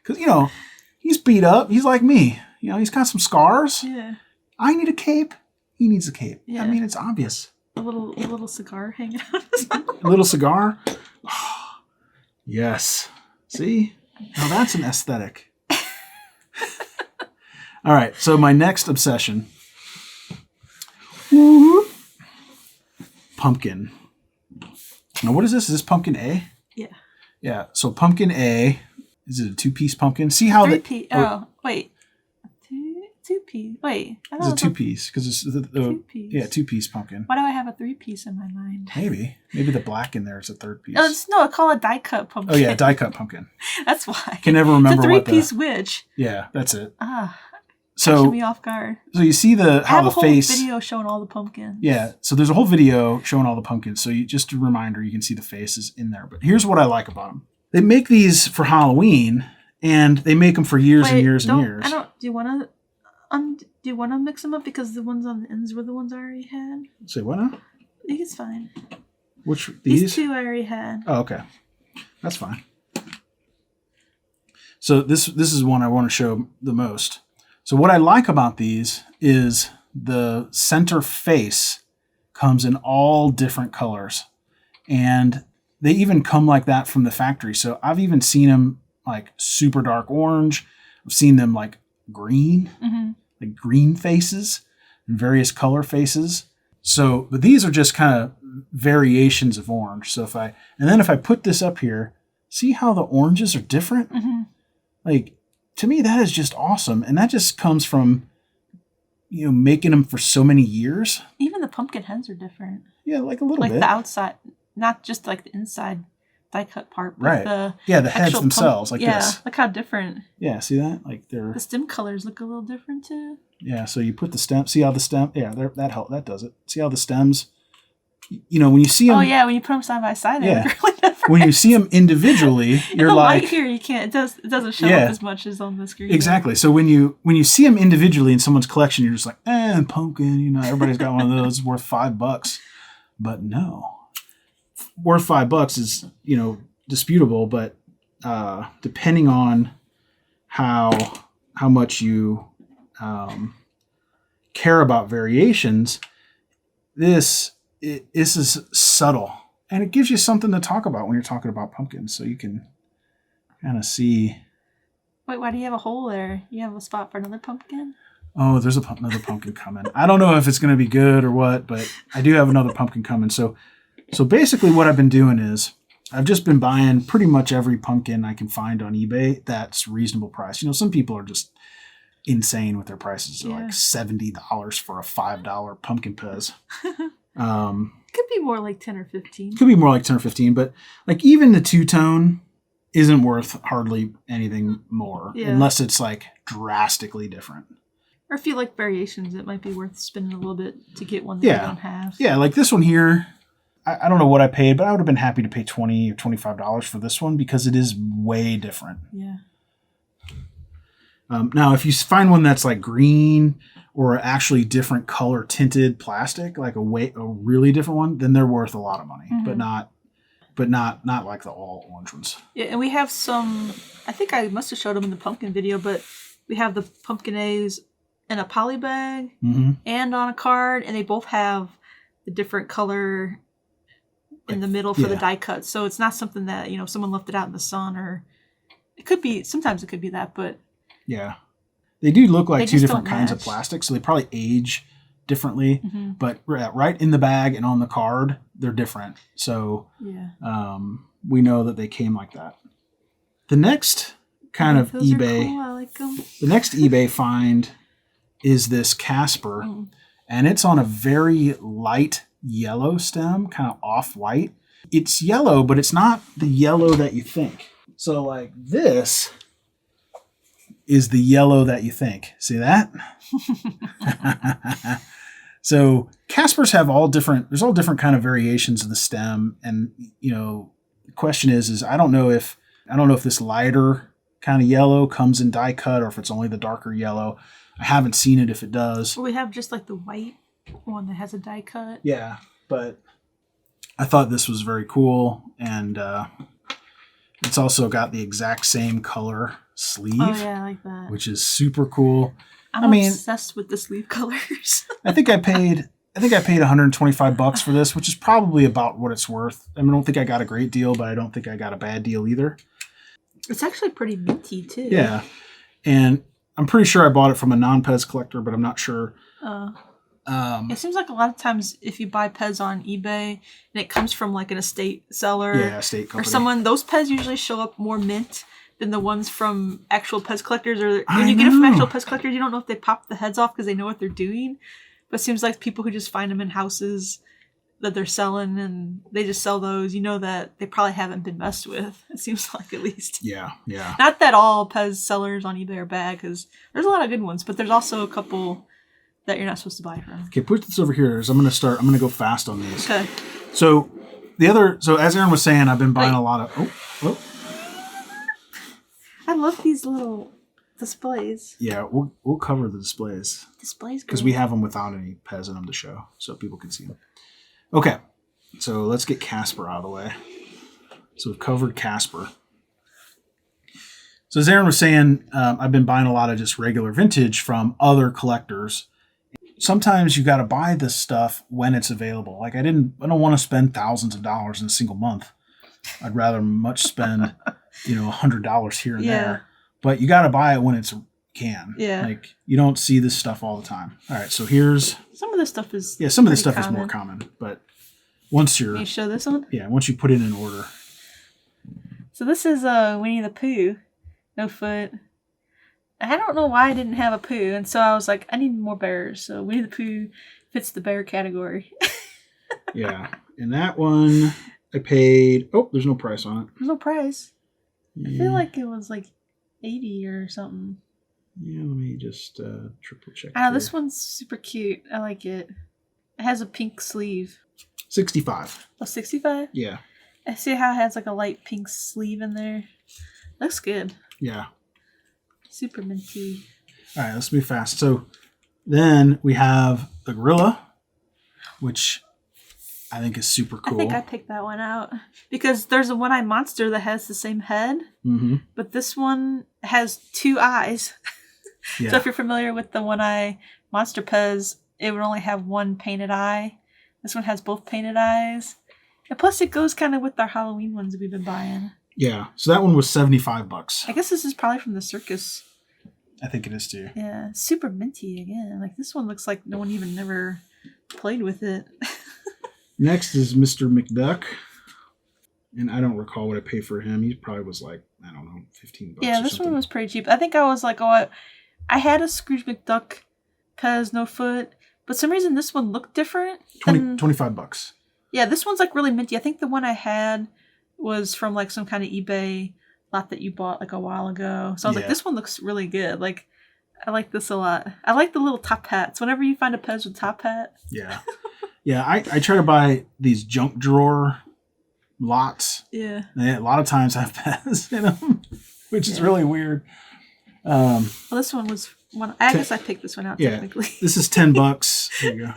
Because, he's beat up. He's like me. He's got some scars. Yeah. I need a cape. He needs a cape. Yeah. I mean, it's obvious. A little cigar hanging out of his mouth. A little cigar? Yes. See? Now that's an aesthetic. All right. So my next obsession. Pumpkin. Now what is this? Is this pumpkin A? Yeah. Yeah. So pumpkin A. Is it a 2-piece pumpkin? See how wait. 2-piece. Wait. It's a 2-piece because it's the 2-piece. Yeah, 2-piece pumpkin. Why do I have a 3-piece in my mind? Maybe the black in there is a 3rd piece. I call it die cut pumpkin. Oh yeah, die cut pumpkin. That's why. Can never remember it's a 3-piece witch. Yeah, that's it. Catching me off guard. So you see how the face. I have a whole video showing all the pumpkins. Yeah, so there's a whole video showing all the pumpkins. So just a reminder, you can see the faces in there. But here's what I like about them. They make these for Halloween, and they make them for years and years and years. Do you want to mix them up because the ones on the ends were the ones I already had? Say what now? I think it's fine. Which these? These 2 I already had. Oh, okay, that's fine. So this is one I want to show the most. So what I like about these is the center face comes in all different colors, and they even come like that from the factory. So I've even seen them like super dark orange. I've seen them like green, like green faces and various color faces. So, but these are just kind of variations of orange. So if I put this up here, see how the oranges are different? Like, to me, that is just awesome. And that just comes from, making them for so many years. Even the pumpkin heads are different. Yeah, like a little bit. Like the outside, not just like the inside die cut part, but right. The heads themselves, this. Look how different. Yeah, see that? Like the stem colors look a little different too. Yeah, so you put the stem. See how the stem? Yeah, that does it. See how the stems? When you see them. Oh yeah, when you put them side by side, they look really different. When you see them individually, you're the like. Light here, you can't. It doesn't show up as much as on the screen. Exactly. So when you see them individually in someone's collection, you're just like, pumpkin. Everybody's got one of those worth $5. But no. worth $5 is, disputable, but depending on how much you care about variations, this is subtle, and it gives you something to talk about when you're talking about pumpkins, so you can kind of see. Wait, why do you have a hole there? You have a spot for another pumpkin? Oh, there's another pumpkin coming. I don't know if it's going to be good or what, but I do have another pumpkin coming. So basically what I've been doing is I've just been buying pretty much every pumpkin I can find on eBay that's reasonable price. Some people are just insane with their prices. They're like $70 for a $5 pumpkin PEZ. Could be more like 10 or 15. Could be more like 10 or 15, but like even the two-tone isn't worth hardly anything more unless it's like drastically different. Or if you like variations, it might be worth spending a little bit to get one that you don't have. Yeah, like this one here, I don't know what I paid, but I would have been happy to pay $20 or $25 for this one because it is way different. Yeah. Now, if you find one that's like green or actually different color tinted plastic, like a really different one, then they're worth a lot of money, but not like the all orange ones. Yeah, and we have some. I think I must have showed them in the pumpkin video, but we have the pumpkin A's in a poly bag and on a card, and they both have the different color in the middle for the die cut. So it's not something that someone left it out in the sun, or it could be. Sometimes it could be that, but yeah, they do look like two different kinds of plastic, so they probably age differently. But right in the bag and on the card, they're different. So we know that they came like that. The next kind of eBay, cool. I like them. The next eBay find is this Casper, and it's on a very light yellow stem, kind of off-white. It's yellow, but it's not the yellow that you think. So like this is the yellow that you think. See that? So Caspers have there's all different kind of variations of the stem. And, the question is I don't know if this lighter kind of yellow comes in die cut or if it's only the darker yellow. I haven't seen it if it does. Well, we have just like the white one that has a die cut. Yeah, but I thought this was very cool, and it's also got the exact same color sleeve. Oh yeah, I like that. Which is super cool. I'm obsessed with the sleeve colors. I think I paid $125 for this, which is probably about what it's worth. I don't think I got a great deal, but I don't think I got a bad deal either. It's actually pretty minty too. Yeah, and I'm pretty sure I bought it from a non-PEZ collector, but I'm not sure. It seems like a lot of times if you buy PEZ on eBay and it comes from like an estate seller, estate company, or someone, those PEZ usually show up more mint than the ones from actual PEZ collectors. Or when you get it from actual PEZ collectors, you don't know if they pop the heads off because they know what they're doing. But it seems like people who just find them in houses that they're selling and they just sell those, that they probably haven't been messed with. It seems like, at least. Yeah. Not that all PEZ sellers on eBay are bad, because there's a lot of good ones, but there's also a couple that you're not supposed to buy from. Okay, put this over here. I'm going to go fast on these. Okay. So as Erin was saying, I've been buying a lot of. I love these little displays. Yeah, we'll cover the displays. Displays, because we have them without any PEZ in them to show, so people can see them. Okay, so let's get Casper out of the way. So we've covered Casper. So as Erin was saying, I've been buying a lot of just regular vintage from other collectors. Sometimes you got to buy this stuff when it's available. Like I don't want to spend thousands of dollars in a single month. I'd rather much spend, $100 here and there. But you got to buy it when it's can. Yeah. Like you don't see this stuff all the time. All right, so here's some of this stuff is some of this stuff common. Is more common, but once Can you show this one? Yeah, once you put it in order. So this is Winnie the Pooh, no foot. I don't know why I didn't have a Pooh, and so I was like, I need more bears. So Winnie the Pooh fits the bear category. Yeah, and that one I paid. Oh, there's no price on it. There's no price. Yeah. I feel like it was like $80 or something. Yeah, let me just triple check. This one's super cute. I like it. It has a pink sleeve. 65. Oh, 65? Yeah. I see how it has like a light pink sleeve in there. Looks good. Yeah. Super minty. All right, let's move fast. So then we have the gorilla, which I think is super cool. I think I picked that one out because there's a one-eye monster that has the same head, but this one has 2 eyes. Yeah. So if you're familiar with the one-eye monster PEZ, it would only have one painted eye. This one has both painted eyes. And plus it goes kind of with our Halloween ones that we've been buying. Yeah. So that one was $75. I guess this is probably from the circus. I think it is too. Yeah. Super minty again. Like this one looks like no one even never played with it. Next is Mr. McDuck. And I don't recall what I paid for him. He probably was like, I don't know, $15. Yeah, this one was pretty cheap. I think I was like, I had a Scrooge McDuck PEZ no foot, but some reason this one looked different. $25. Yeah, this one's like really minty. I think the one I had was from like some kind of eBay lot that you bought like a while ago. So I was like, this one looks really good. Like, I like this a lot. I like the little top hats. Whenever you find a PEZ with top hat. Yeah. Yeah, I try to buy these junk drawer lots. Yeah. They a lot of times have PEZ in them, which is really weird. Well, this one was one. I guess I picked this one out technically. This is $10. There you go.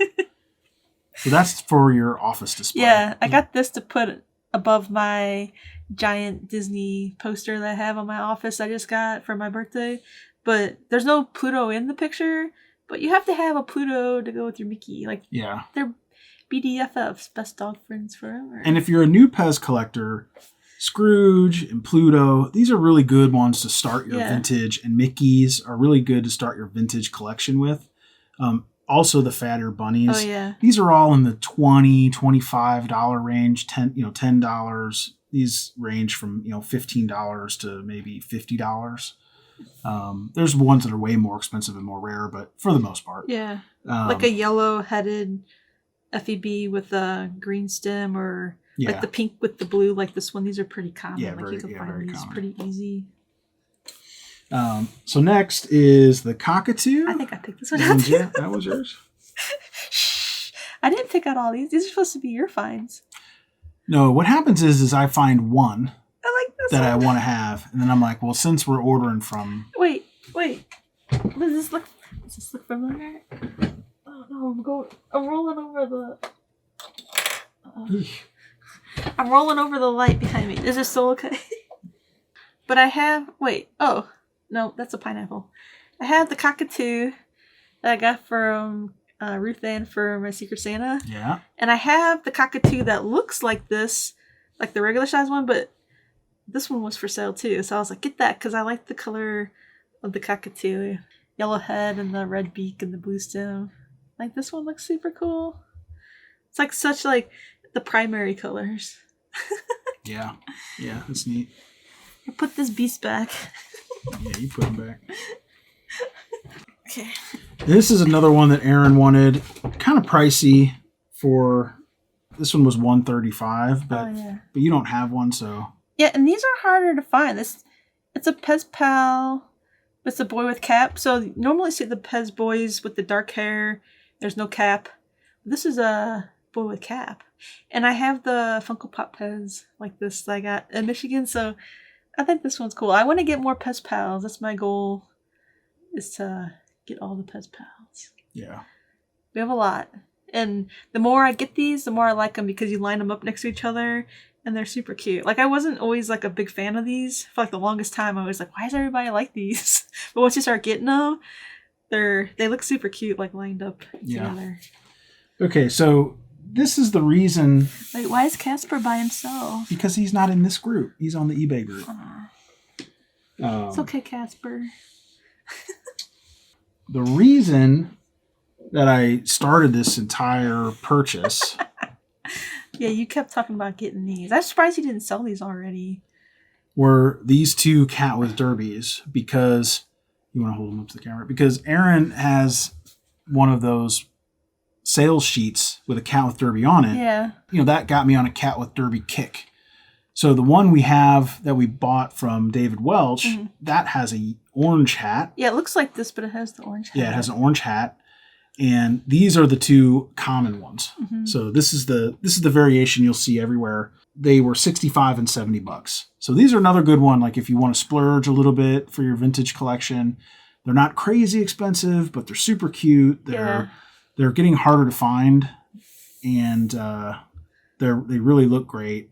So that's for your office display. Yeah, I got this to put above my giant Disney poster that I have on my office I just got for my birthday. But there's no Pluto in the picture, but you have to have a Pluto to go with your Mickey. Like, yeah, they're BDFFs, best dog friends forever. And if you're a new PEZ collector, Scrooge and Pluto, these are really good ones to start your vintage, and Mickeys are really good to start your vintage collection with. Also the Fat Air Bunnies. Oh, yeah. These are all in the $20, $25 range, $10. These range from, $15 to maybe $50. There's ones that are way more expensive and more rare, but for the most part. Yeah. Like a yellow-headed FEB with a green stem, or like the pink with the blue, like this one. These are pretty common. Yeah, you can find these pretty easy. So next is the Cockatoo. I think I picked this one out. Yeah, that was yours. Shh. I didn't pick out all these. These are supposed to be your finds. No, what happens is I find one that I want to have, and then I'm like, well, since we're ordering from... Wait. Does this look familiar? Oh no, I'm rolling over the... I'm rolling over the light behind me. Is this still okay? But I have... Wait. Oh. No, that's a pineapple. I have the Cockatoo that I got from Ruth Ann for my Secret Santa. Yeah. And I have the Cockatoo that looks like this, like the regular size one, but this one was for sale too. So I was like, get that, because I like the color of the Cockatoo. Yellow head and the red beak and the blue stem. Like, this one looks super cool. It's like such like the primary colors. Yeah, that's neat. I put this beast back. Yeah, you put him back. Okay. This is another one that Erin wanted. Kind of pricey for... This one was $135, but but you don't have one, so... Yeah, and these are harder to find. It's a PEZ Pal. It's a boy with cap. So normally see the PEZ boys with the dark hair. There's no cap. This is a boy with cap. And I have the Funko Pop PEZ like this that I got in Michigan, so I think this one's cool. I want to get more PEZ Pals. That's my goal, is to get all the PEZ Pals. Yeah. We have a lot. And the more I get these, the more I like them, because you line them up next to each other and they're super cute. Like, I wasn't always like a big fan of these. For like the longest time, I was like, why does everybody like these? But once you start getting them, they look super cute, like lined up together. Okay, so this is the reason... Wait, why is Casper by himself? Because he's not in this group. He's on the eBay group. It's okay, Casper. The reason that I started this entire purchase... Yeah, you kept talking about getting these. I'm surprised you didn't sell these already. Were these two cat with derbies, because... You want to hold them up to the camera? Because Erin has one of those sales sheets with a cat with derby on it. Yeah. That got me on a cat with derby kick. So the one we have that we bought from David Welch, that has a orange hat. Yeah, it looks like this, but it has the orange hat. Yeah, it has an orange hat. And these are the two common ones. So this is the variation you'll see everywhere. They were $65 and $70. So these are another good one. Like, if you want to splurge a little bit for your vintage collection, they're not crazy expensive, but they're super cute. They're getting harder to find, and They really look great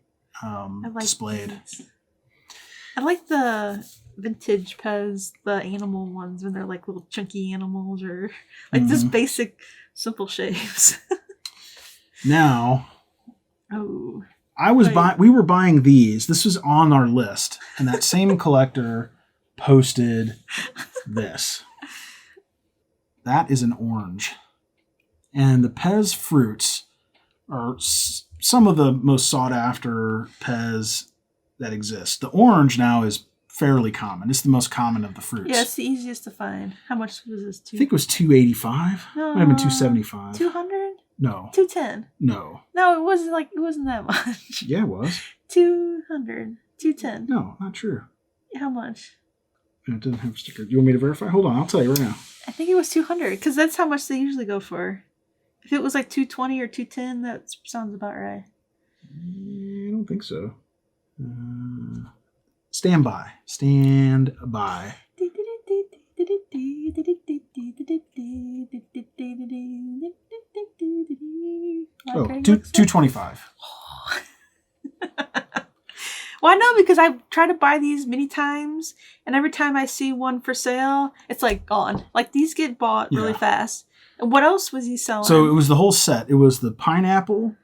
displayed. These. I like the vintage PEZ, the animal ones when they're like little chunky animals or like just basic simple shapes. Now, oh, we were buying these. This was on our list, and that same collector posted this. That is an orange, and the PEZ fruits are some of the most sought after PEZ that exist. The orange now is fairly common. It's the most common of the fruits. Yeah, it's the easiest to find. How much was this? I think it was $285. No, might have been $275. 200. No. 210. No. No, it wasn't that much. Yeah, it was. 200. 210. No, not true. How much? It doesn't have a sticker. Do you want me to verify? Hold on, I'll tell you right now. I think it was 200 because that's how much they usually go for. If it was like 220 or 210, that sounds about right. I don't think so. Stand by. Stand by. Oh, 225. Well, I know because I've tried to buy these many times, and every time I see one for sale, it's like gone. Like these get bought really fast. And what else was he selling? So it was the whole set. It was the pineapple,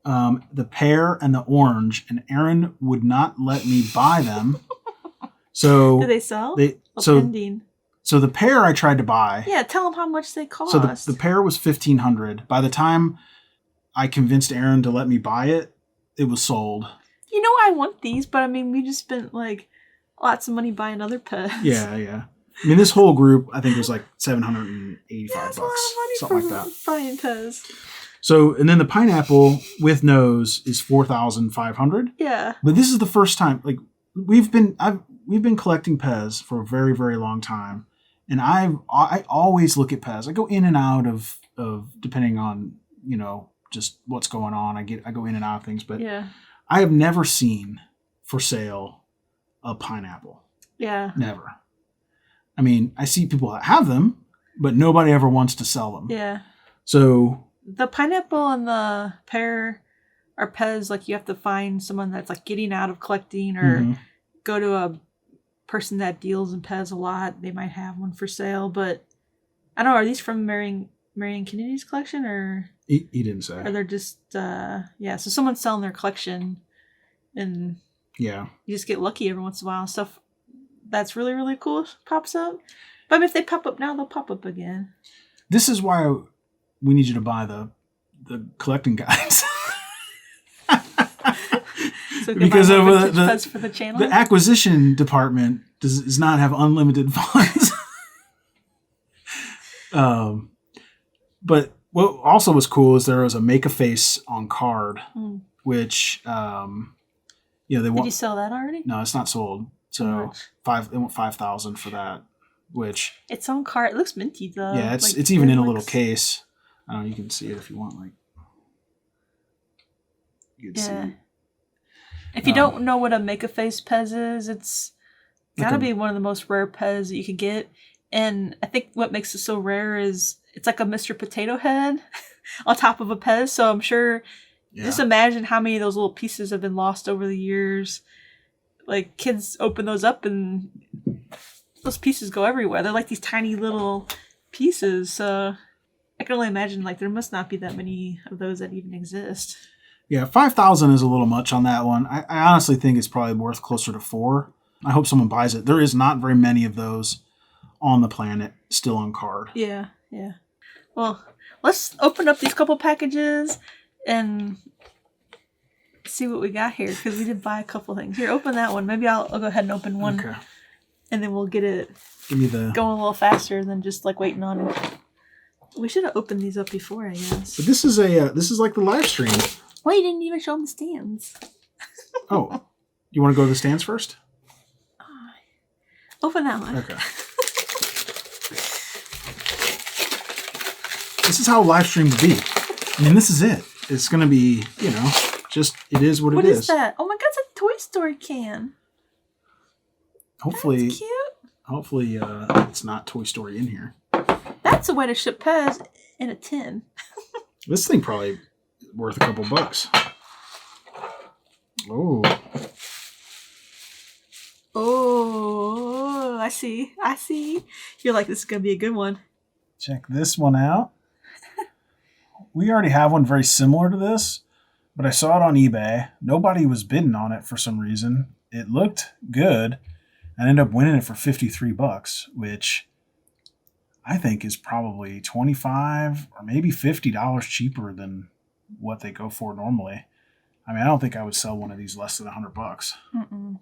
the pear, and the orange, and Erin would not let me buy them. So do they sell? Pending. So the pear I tried to buy. Yeah, tell them how much they cost. So the pear was $1,500. By the time I convinced Erin to let me buy it, it was sold. You know, I want these, but I mean, we just spent like lots of money buying other pets. Yeah. I mean, this whole group, I think, was like $785. That's a lot of money something like that. Buying pets. So, and then the pineapple with nose is $4,500. Yeah. But this is the first time, like, we've been collecting PEZ for a very, very long time, and I always look at PEZ. I go in and out of depending on just what's going on. I go in and out of things, but yeah. I have never seen for sale a pineapple. Yeah. Never. I mean, I see people that have them, but nobody ever wants to sell them. Yeah. So the pineapple and the pear are PEZ. Like you have to find someone that's like getting out of collecting, or go to a person that deals in PEZ a lot. They might have one for sale, but I don't know. Are these from Marion Kennedy's collection, or he didn't say? Or they're just So someone's selling their collection, and you just get lucky every once in a while. Stuff that's really, really cool pops up. But I mean, if they pop up now, they'll pop up again. This is why we need you to buy the collecting guides. So because of for the channel. The acquisition department does not have unlimited funds. But what also was cool is there was a make a face on card, which they want. Did you sell that already? No, it's not sold. So they want $5,000 for that, which it's on card. It looks minty though. Yeah, it's even in a little case. You can see it if you want. Like, you can see. If you don't know what a make a face PEZ is, it's gotta be one of the most rare PEZ that you can get. And I think what makes it so rare is it's like a Mr. Potato Head on top of a PEZ. So I'm sure. Just imagine how many of those little pieces have been lost over the years. Like, kids open those up and those pieces go everywhere. They're like these tiny little pieces. So I can only imagine, like, there must not be that many of those that even exist. Yeah, $5,000 is a little much on that one. I honestly think it's probably worth closer to $4,000. I hope someone buys it. There is not very many of those on the planet still on card. Yeah. Well, let's open up these couple packages and see what we got here, because we did buy a couple things. Here, open that one. Maybe I'll go ahead and open one. Okay. And then we'll get it going a little faster than just like waiting on it. We should have opened these up before, I guess. But this is like the live stream. Well, you didn't even show them the stands. Oh. You want to go to the stands first? Open that one. Okay. This is how a live stream would be. I mean, this is it. It's going to be, just, it is what it is. What is that? Oh my God, it's a Toy Story can. Hopefully, that's cute. Hopefully, it's not Toy Story in here. That's a way to ship PEZ in a tin. This thing probably worth a couple bucks. Oh. Oh, I see. You're like, this is going to be a good one. Check this one out. We already have one very similar to this, but I saw it on eBay. Nobody was bidding on it for some reason. It looked good. I ended up winning it for $53, which I think is probably $25 or maybe $50 cheaper than what they go for normally. I mean, I don't think I would sell one of these less than $100. Mm-mm.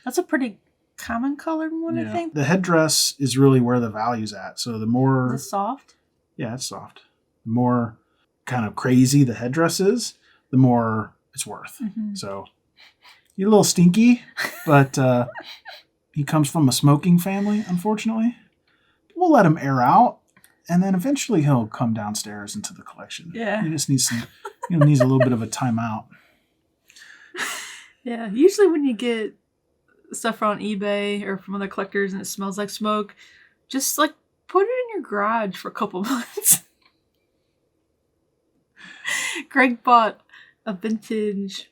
That's a pretty common colored one, I think. The headdress is really where the value's at. So the more... Is it soft? Yeah, it's soft. The more kind of crazy the headdress is, the more it's worth. Mm-hmm. So he's a little stinky, but he comes from a smoking family, unfortunately. We'll let him air out, and then eventually he'll come downstairs into the collection. Yeah. He just needs needs a little bit of a timeout. Yeah, usually when you get stuff on eBay or from other collectors and it smells like smoke, just like put it in your garage for a couple months. Greg bought a vintage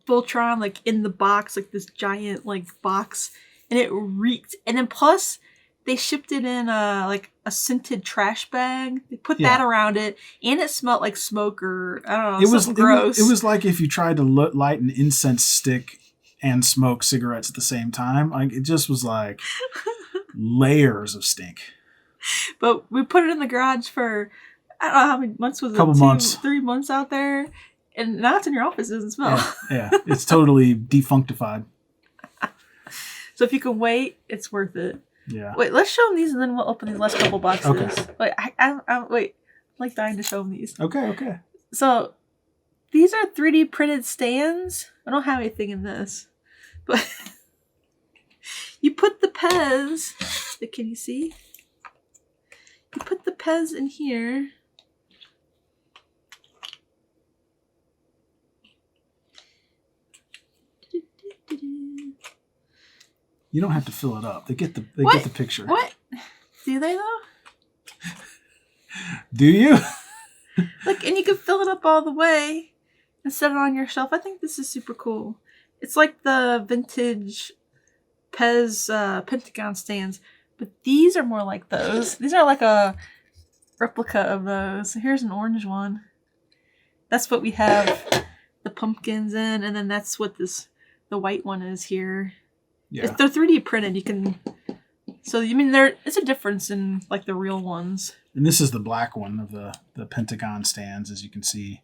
Voltron like in the box, like this giant like box, and it reeked. And then plus they shipped it in a scented trash bag. They put that around it, and it smelled like smoke or I don't know, something gross. It was like if you tried to light an incense stick and smoke cigarettes at the same time. Like it just was like layers of stink. But we put it in the garage for I don't know how many months was it? Couple months. 3 months out there, and now it's in your office. It doesn't smell. Yeah, it's totally defunctified. So if you can wait, it's worth it. Yeah. Wait, let's show them these, and then we'll open these last couple boxes. Okay. Wait, I'm like dying to show them these. Okay. So these are 3D printed stands. I don't have anything in this, but you put the PEZ. Can you see? You put the PEZ in here. You don't have to fill it up. They get the picture. What? Do they though? Do you? Look, and you can fill it up all the way and set it on your shelf. I think this is super cool. It's like the vintage PEZ Pentagon stands, but these are more like those. These are like a replica of those. So here's an orange one. That's what we have the pumpkins in, and then that's what the white one is here. Yeah. They're 3D printed. You can, so you mean it's a difference in like the real ones. And this is the black one of the Pentagon stands, as you can see.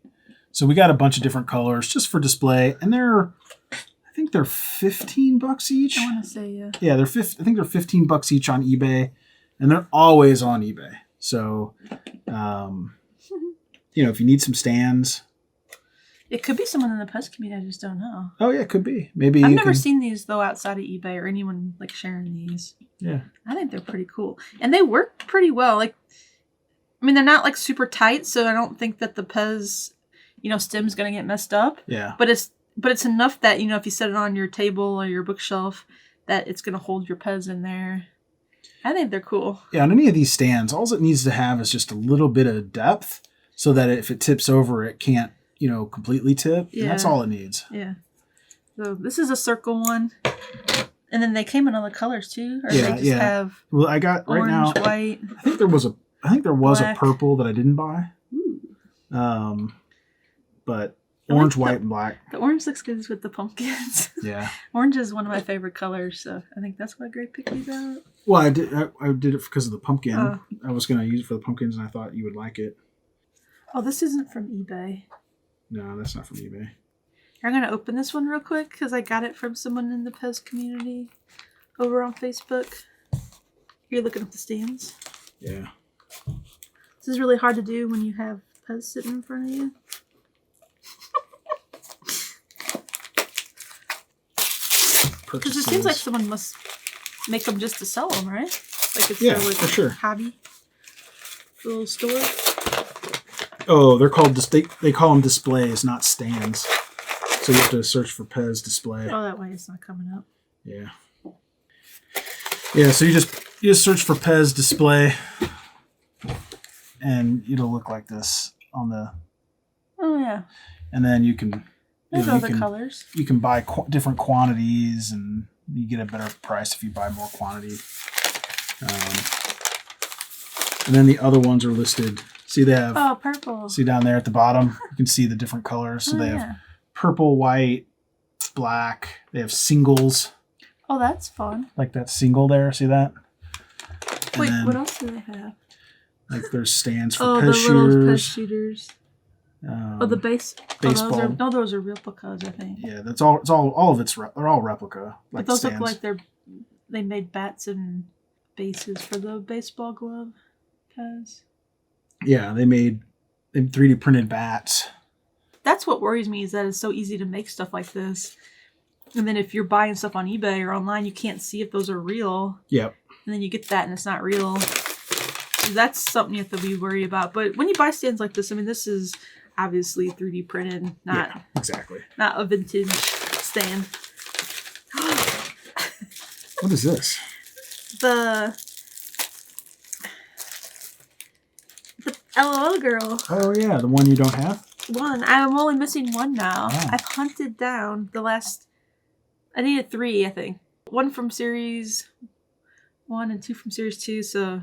So we got a bunch of different colors just for display, and I think they're $15 each. I want to say yeah. Yeah, I think they're $15 each on eBay, and they're always on eBay. So, if you need some stands. It could be someone in the PEZ community. I just don't know. Oh yeah, it could be. Maybe I've never seen these though outside of eBay or anyone like sharing these. Yeah, I think they're pretty cool, and they work pretty well. Like, I mean, they're not like super tight, so I don't think that the PEZ, stem's gonna get messed up. Yeah, but it's enough that if you set it on your table or your bookshelf, that it's gonna hold your PEZ in there. I think they're cool. Yeah, on any of these stands, all it needs to have is just a little bit of depth, so that if it tips over, it can't. Completely tip. Yeah. And that's all it needs. Yeah. So this is a circle one. And then they came in other colors too? Or they just have well, I got orange, right now. White. I think there was a purple that I didn't buy. Ooh. But orange, white, and black. The orange looks good with the pumpkins. Yeah. Orange is one of my favorite colors, so I think that's why Greg picked these out. Well, I did it because of the pumpkin. Oh. I was gonna use it for the pumpkins, and I thought you would like it. Oh, this isn't from eBay. No, that's not from eBay. I'm going to open this one real quick because I got it from someone in the PEZ community over on Facebook. You're looking at the stands? Yeah. This is really hard to do when you have PEZ sitting in front of you. Because it seems like someone must make them just to sell them, right? Like it's their for sure. hobby. Little store. Oh, they call them displays, not stands. So you have to search for PEZ display. Oh, that way it's not coming up. Yeah. Yeah, so you just search for PEZ display, and it'll look like this on the. Oh yeah. And then you can There's other colors. You can buy different quantities, and you get a better price if you buy more quantity. And then the other ones are listed. See, they have purple. See down there at the bottom, you can see the different colors. So they have purple, white, black. They have singles. Oh, that's fun. Like that single there. See that? Wait, what else do they have? Like there's stands for PEZ the shooters. Little PEZ shooters. The baseball. Those are replicas, I think. Yeah, that's all. It's all of it's. They're all replica. Like but those stands. look like they made bats and bases for the baseball glove PEZ. Yeah, they made 3D printed bats. That's what worries me, is that it's so easy to make stuff like this. And then if you're buying stuff on eBay or online, you can't see if those are real. Yep. And then you get that and it's not real. So that's something you have to be worried about. But when you buy stands like this, I mean, this is obviously 3D printed, not a vintage stand. What is this? The LOL girl. Oh yeah, the one you don't have? One. I'm only missing one now. Oh. I've hunted down the last... I needed 3, I think. 1 from Series 1 and 2 from Series 2, so...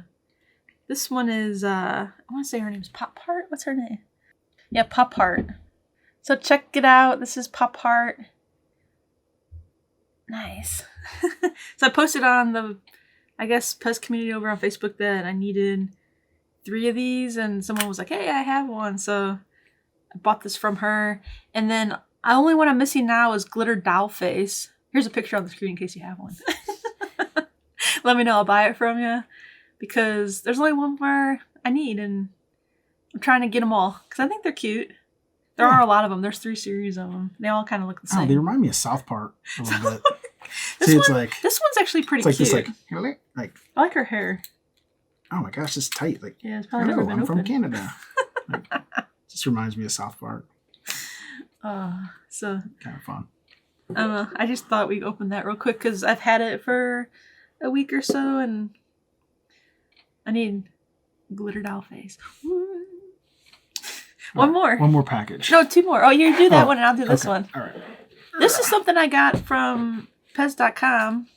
This one is, I want to say her name is Pop Heart? What's her name? Yeah, Pop Heart. So check it out. This is Pop Heart. Nice. So I posted on the, I guess, PEZ community over on Facebook that I needed 3 of these, and someone was like, hey, I have one. So I bought this from her. And then the only one I'm missing now is Glitter Doll Face. Here's a picture on the screen in case you have one. Let me know. I'll buy it from you. Because there's only one more I need, and I'm trying to get them all. Because I think they're cute. There are a lot of them. There's 3 series of them. They all kind of look the same. Oh, they remind me of South Park a little bit. This one's actually pretty cute. This like I like her hair. Oh my gosh, it's tight. Like, yeah, it's probably never been I'm open. from Canada. Like, just reminds me of South Park. So kind of fun. I don't know. I just thought we'd open that real quick because I've had it for a week or so, and I need Glitter Doll Face. One more package. No, 2 more. Oh, you do that one and I'll do this one. All right. This is something I got from PEZ.com.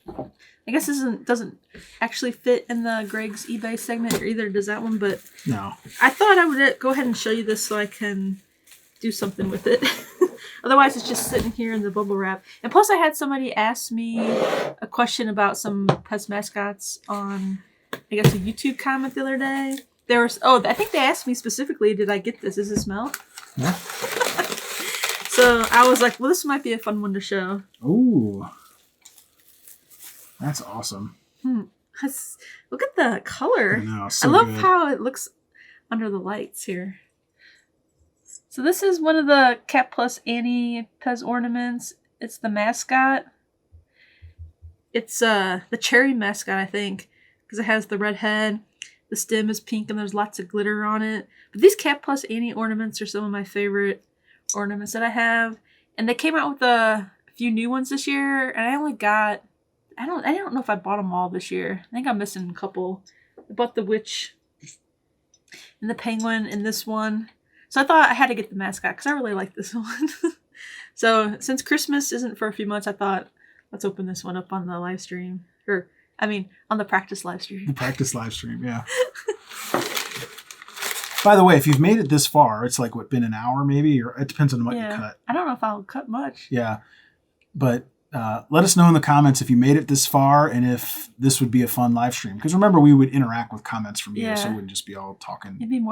I guess this doesn't actually fit in the Greg's eBay segment, or either does that one, but no. I thought I would go ahead and show you this so I can do something with it. Otherwise, it's just sitting here in the bubble wrap. And plus, I had somebody ask me a question about some PEZ mascots on, I guess, a YouTube comment the other day. I think they asked me specifically, did I get this? Does it smell? Yeah. So I was like, well, this might be a fun one to show. Ooh. That's awesome. Look at the color. I know, I love how it looks under the lights here. So this is one of the Cat Plus Annie PEZ ornaments. It's the mascot. It's the cherry mascot, I think, because it has the red head. The stem is pink and there's lots of glitter on it. But these Cat Plus Annie ornaments are some of my favorite ornaments that I have. And they came out with a few new ones this year, and I only got... I don't know if I bought them all this year. I think I'm missing a couple. I bought the witch and the penguin and this one. So I thought I had to get the mascot because I really like this one. So since Christmas isn't for a few months, I thought, let's open this one up on the live stream. On the practice live stream. The practice live stream, yeah. By the way, if you've made it this far, it's like, been an hour maybe? Or it depends on what you cut. I don't know if I'll cut much. Yeah. But let us know in the comments if you made it this far and if this would be a fun live stream. Because remember, we would interact with comments from you, so it wouldn't just be all talking. It'd be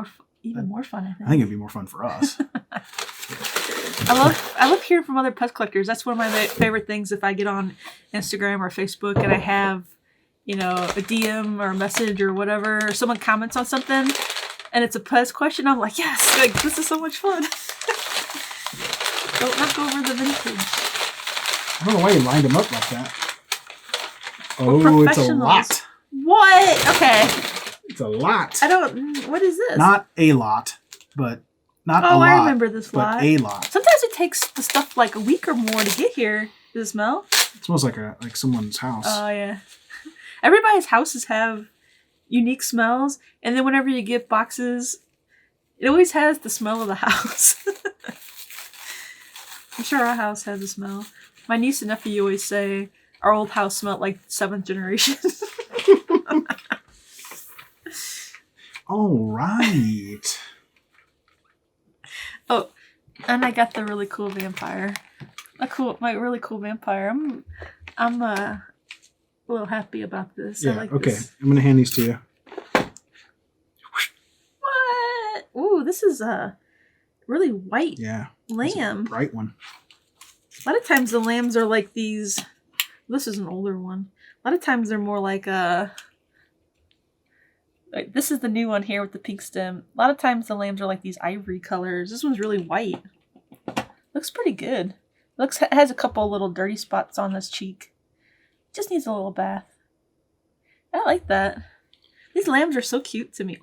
even more fun, I think. I think it'd be more fun for us. I love hearing from other PEZ collectors. That's one of my favorite things. If I get on Instagram or Facebook and I have, a DM or a message or whatever, or someone comments on something and it's a PEZ question, I'm like, yes, this is so much fun. Don't knock over the vintage. I don't know why you lined them up like that. Oh, it's a lot. What? Okay. It's a lot. What is this? Not a lot, but not a lot. Oh, I remember this lot. But a lot. Sometimes it takes the stuff like a week or more to get here. Does it smell? It smells like someone's house. Oh, yeah. Everybody's houses have unique smells, and then whenever you get boxes, it always has the smell of the house. I'm sure our house has a smell. My niece and nephew always say our old house smelled like 7th generation. All right. Oh, and I got the really cool vampire. My really cool vampire. I'm a little happy about this. Yeah. I like okay. This. I'm gonna hand these to you. What? Ooh, this is a really white lamb. Bright one. A lot of times the lambs are like these. This is an older one. A lot of times they're more like this is the new one here with the pink stem. A lot of times the lambs are like these ivory colors. This one's really white. Looks pretty good. Has a couple little dirty spots on this cheek. Just needs a little bath. I like that. These lambs are so cute to me.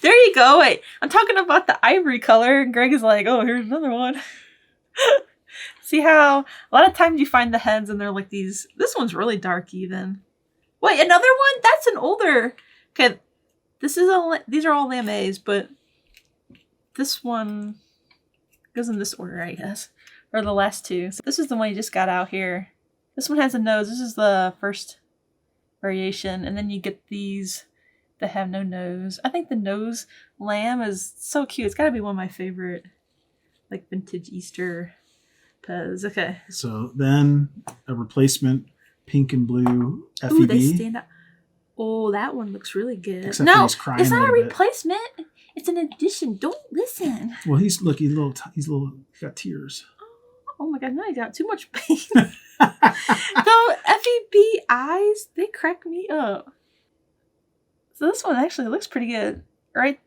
There you go. Wait, I'm talking about the ivory color, and Greg is like, oh, here's another one. See how a lot of times you find the heads and they're like these. This one's really dark even. Wait, another one? That's an older. Okay, these are all lamb A's, but this one goes in this order, I guess, or the last two. So this is the one you just got out here. This one has a nose. This is the first variation, and then you get these that have no nose. I think the nose lamb is so cute. It's got to be one of my favorite, like vintage Easter PEZ. Okay. So then a replacement pink and blue FEB. Ooh, they stand out. Oh, that one looks really good. Except no, it's not a replacement. It's an addition. Don't listen. Well, he's got tears. Oh my god, now I got too much pain. The FEB eyes, they crack me up. So this one actually looks pretty good. Right,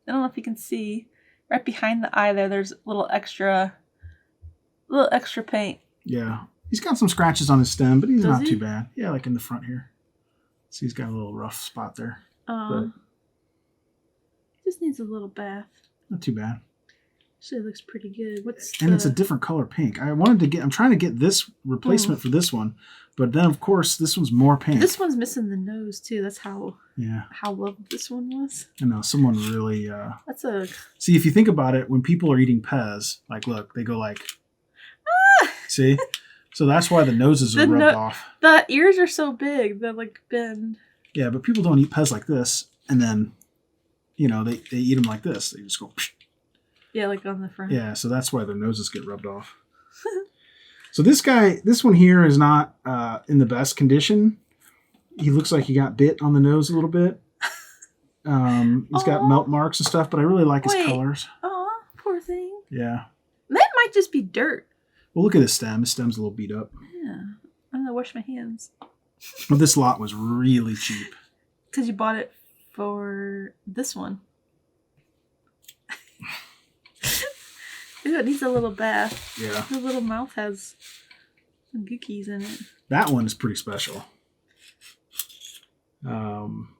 I don't know if you can see. Right behind the eye there's a little extra paint. Yeah. He's got some scratches on his stem, but he's not too bad. Yeah, like in the front here. So he's got a little rough spot there. Just needs a little bath. Not too bad. Actually, it looks pretty good. It's a different color pink. I'm trying to get this replacement for this one, but then of course this one's more pink. This one's missing the nose too. That's how loved this one was. I know, someone really That's see, if you think about it, when people are eating PEZ, like look, they go like see? So that's why the noses are rubbed off. The ears are so big, they're like bend. Yeah, but people don't eat PEZ like this, and then, they eat them like this. They just go. Psh. Yeah, like on the front. Yeah, so that's why their noses get rubbed off. So this one here is not in the best condition. He looks like he got bit on the nose a little bit. He's got melt marks and stuff, but I really like his colors. Aw, poor thing. Yeah. That might just be dirt. Well, look at his stem. His stem's a little beat up. Yeah. I'm going to wash my hands. But this lot was really cheap. Because you bought it for this one. Ooh, it needs a little bath. Yeah. The little mouth has some gookies in it. That one is pretty special.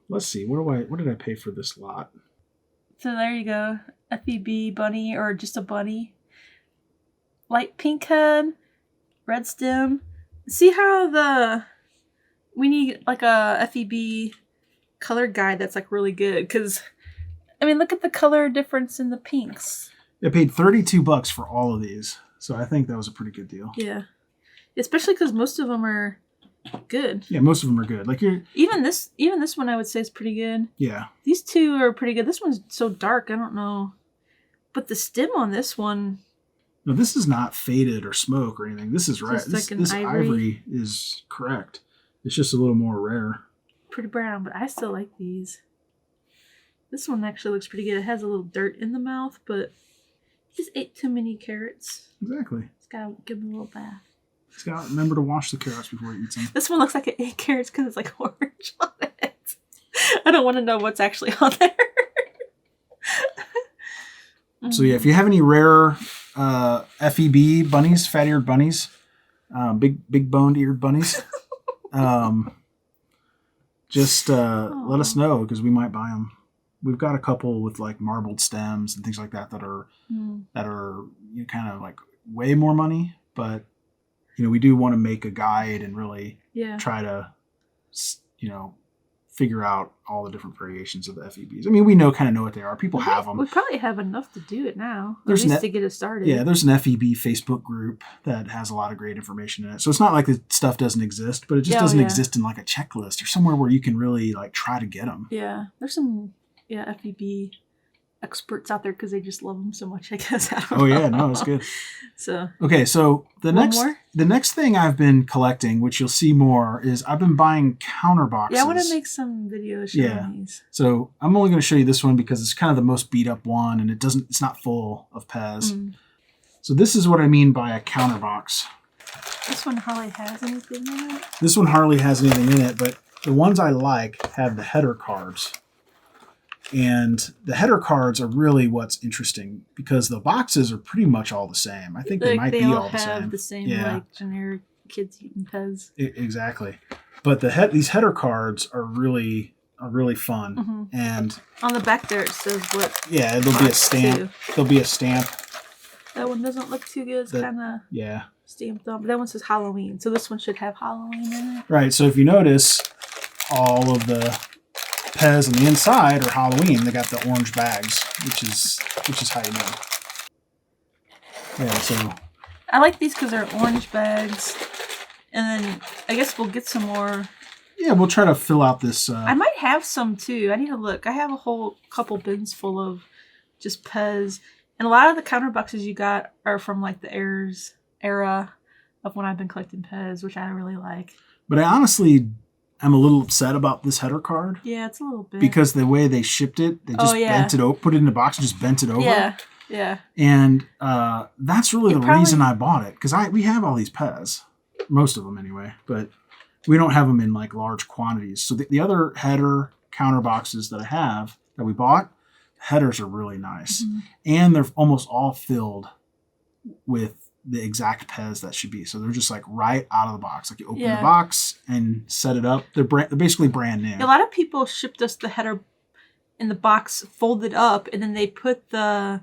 Let's see. What did I pay for this lot? So there you go. FEB bunny, or just a bunny. Light pink head, red stem. See how we need like a FEB color guide that's like really good, because I mean, look at the color difference in the pinks. I paid $32 for all of these, so I think that was a pretty good deal. Yeah, especially because most of them are good. Yeah, most of them are good. Like even this one I would say is pretty good. Yeah, these two are pretty good. This one's so dark, I don't know, but the stem on this one. No, this is not faded or smoke or anything. This is right. This ivory. Ivory is correct. It's just a little more rare. Pretty brown, but I still like these. This one actually looks pretty good. It has a little dirt in the mouth, but he just ate too many carrots. Exactly. He's got to give him a little bath. He's got to remember to wash the carrots before he eats them. This one looks like it ate carrots because it's like orange on it. I don't want to know what's actually on there. So yeah, if you have any rare FEB bunnies, fat-eared bunnies, big boned eared bunnies, just let us know, because we might buy them. We've got a couple with like marbled stems and things like that are kind of like way more money, but we do want to make a guide and really try to figure out all the different variations of the FEBs. I mean, we kind of know what they are. People have them. We probably have enough to do it now. At least to get it started. Yeah, there's an FEB Facebook group that has a lot of great information in it. So it's not like the stuff doesn't exist, but it just doesn't exist in like a checklist or somewhere where you can really like try to get them. Yeah, there's some FEB experts out there because they just love them so much, I guess. Yeah, no, it's good. So the next thing I've been collecting, which you'll see more, is I've been buying counter boxes. Yeah, I want to make some videos showing these. So I'm only going to show you this one because it's kind of the most beat up one, and it's not full of PEZ. So this is what I mean by a counter box. This one hardly has anything in it. This one hardly has anything in it, but the ones I like have the header cards. And the header cards are really what's interesting because the boxes are pretty much all the same. I think they might be all the same. They all have the same like generic kids eating PEZ. Exactly. But these header cards are really fun. And on the back there it says what. Yeah, there'll be a stamp. There'll be a stamp. That one doesn't look too good. It's kind of stamped on. But that one says Halloween. So this one should have Halloween in it. Right. So if you notice, all of the PEZ on the inside are Halloween. They got the orange bags, which is how you know. Yeah, so I like these because they're orange bags, and then I guess we'll get some more. Yeah, we'll try to fill out this. I might have some too. I need to look. I have a whole couple bins full of just PEZ, and a lot of the counter boxes you got are from like the era of when I've been collecting PEZ, which I really like. But I honestly, I'm a little upset about this header card. Yeah, it's a little bit. Because the way they shipped it, they just bent it over, put it in the box and just bent it over. Yeah. And that's really the reason I bought it. Because we have all these PEZ. Most of them anyway. But we don't have them in like large quantities. So the other header counter boxes that I have, that we bought, headers are really nice. And they're almost all filled with the exact PEZ that should be. So they're just like right out of the box. Like you open the box and set it up. They're basically brand new. A lot of people shipped us the header in the box folded up, and then they put the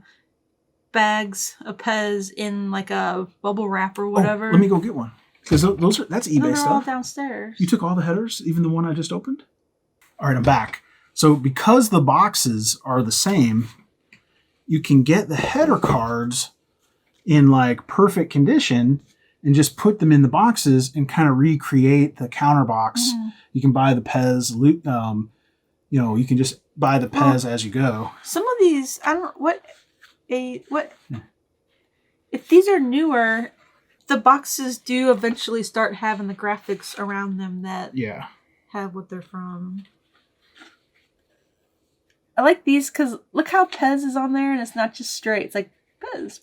bags of PEZ in like a bubble wrap or whatever. Let me go get one. Because that's eBay stuff. All downstairs. You took all the headers, even the one I just opened? All right, I'm back. So because the boxes are the same, you can get the header cards in like perfect condition and just put them in the boxes and kind of recreate the counter box. You can buy the PEZ, you can just buy the PEZ as you go. Some of these, I don't if these are newer, the boxes do eventually start having the graphics around them that have what they're from. I like these because look how PEZ is on there and it's not just straight. It's like PEZ.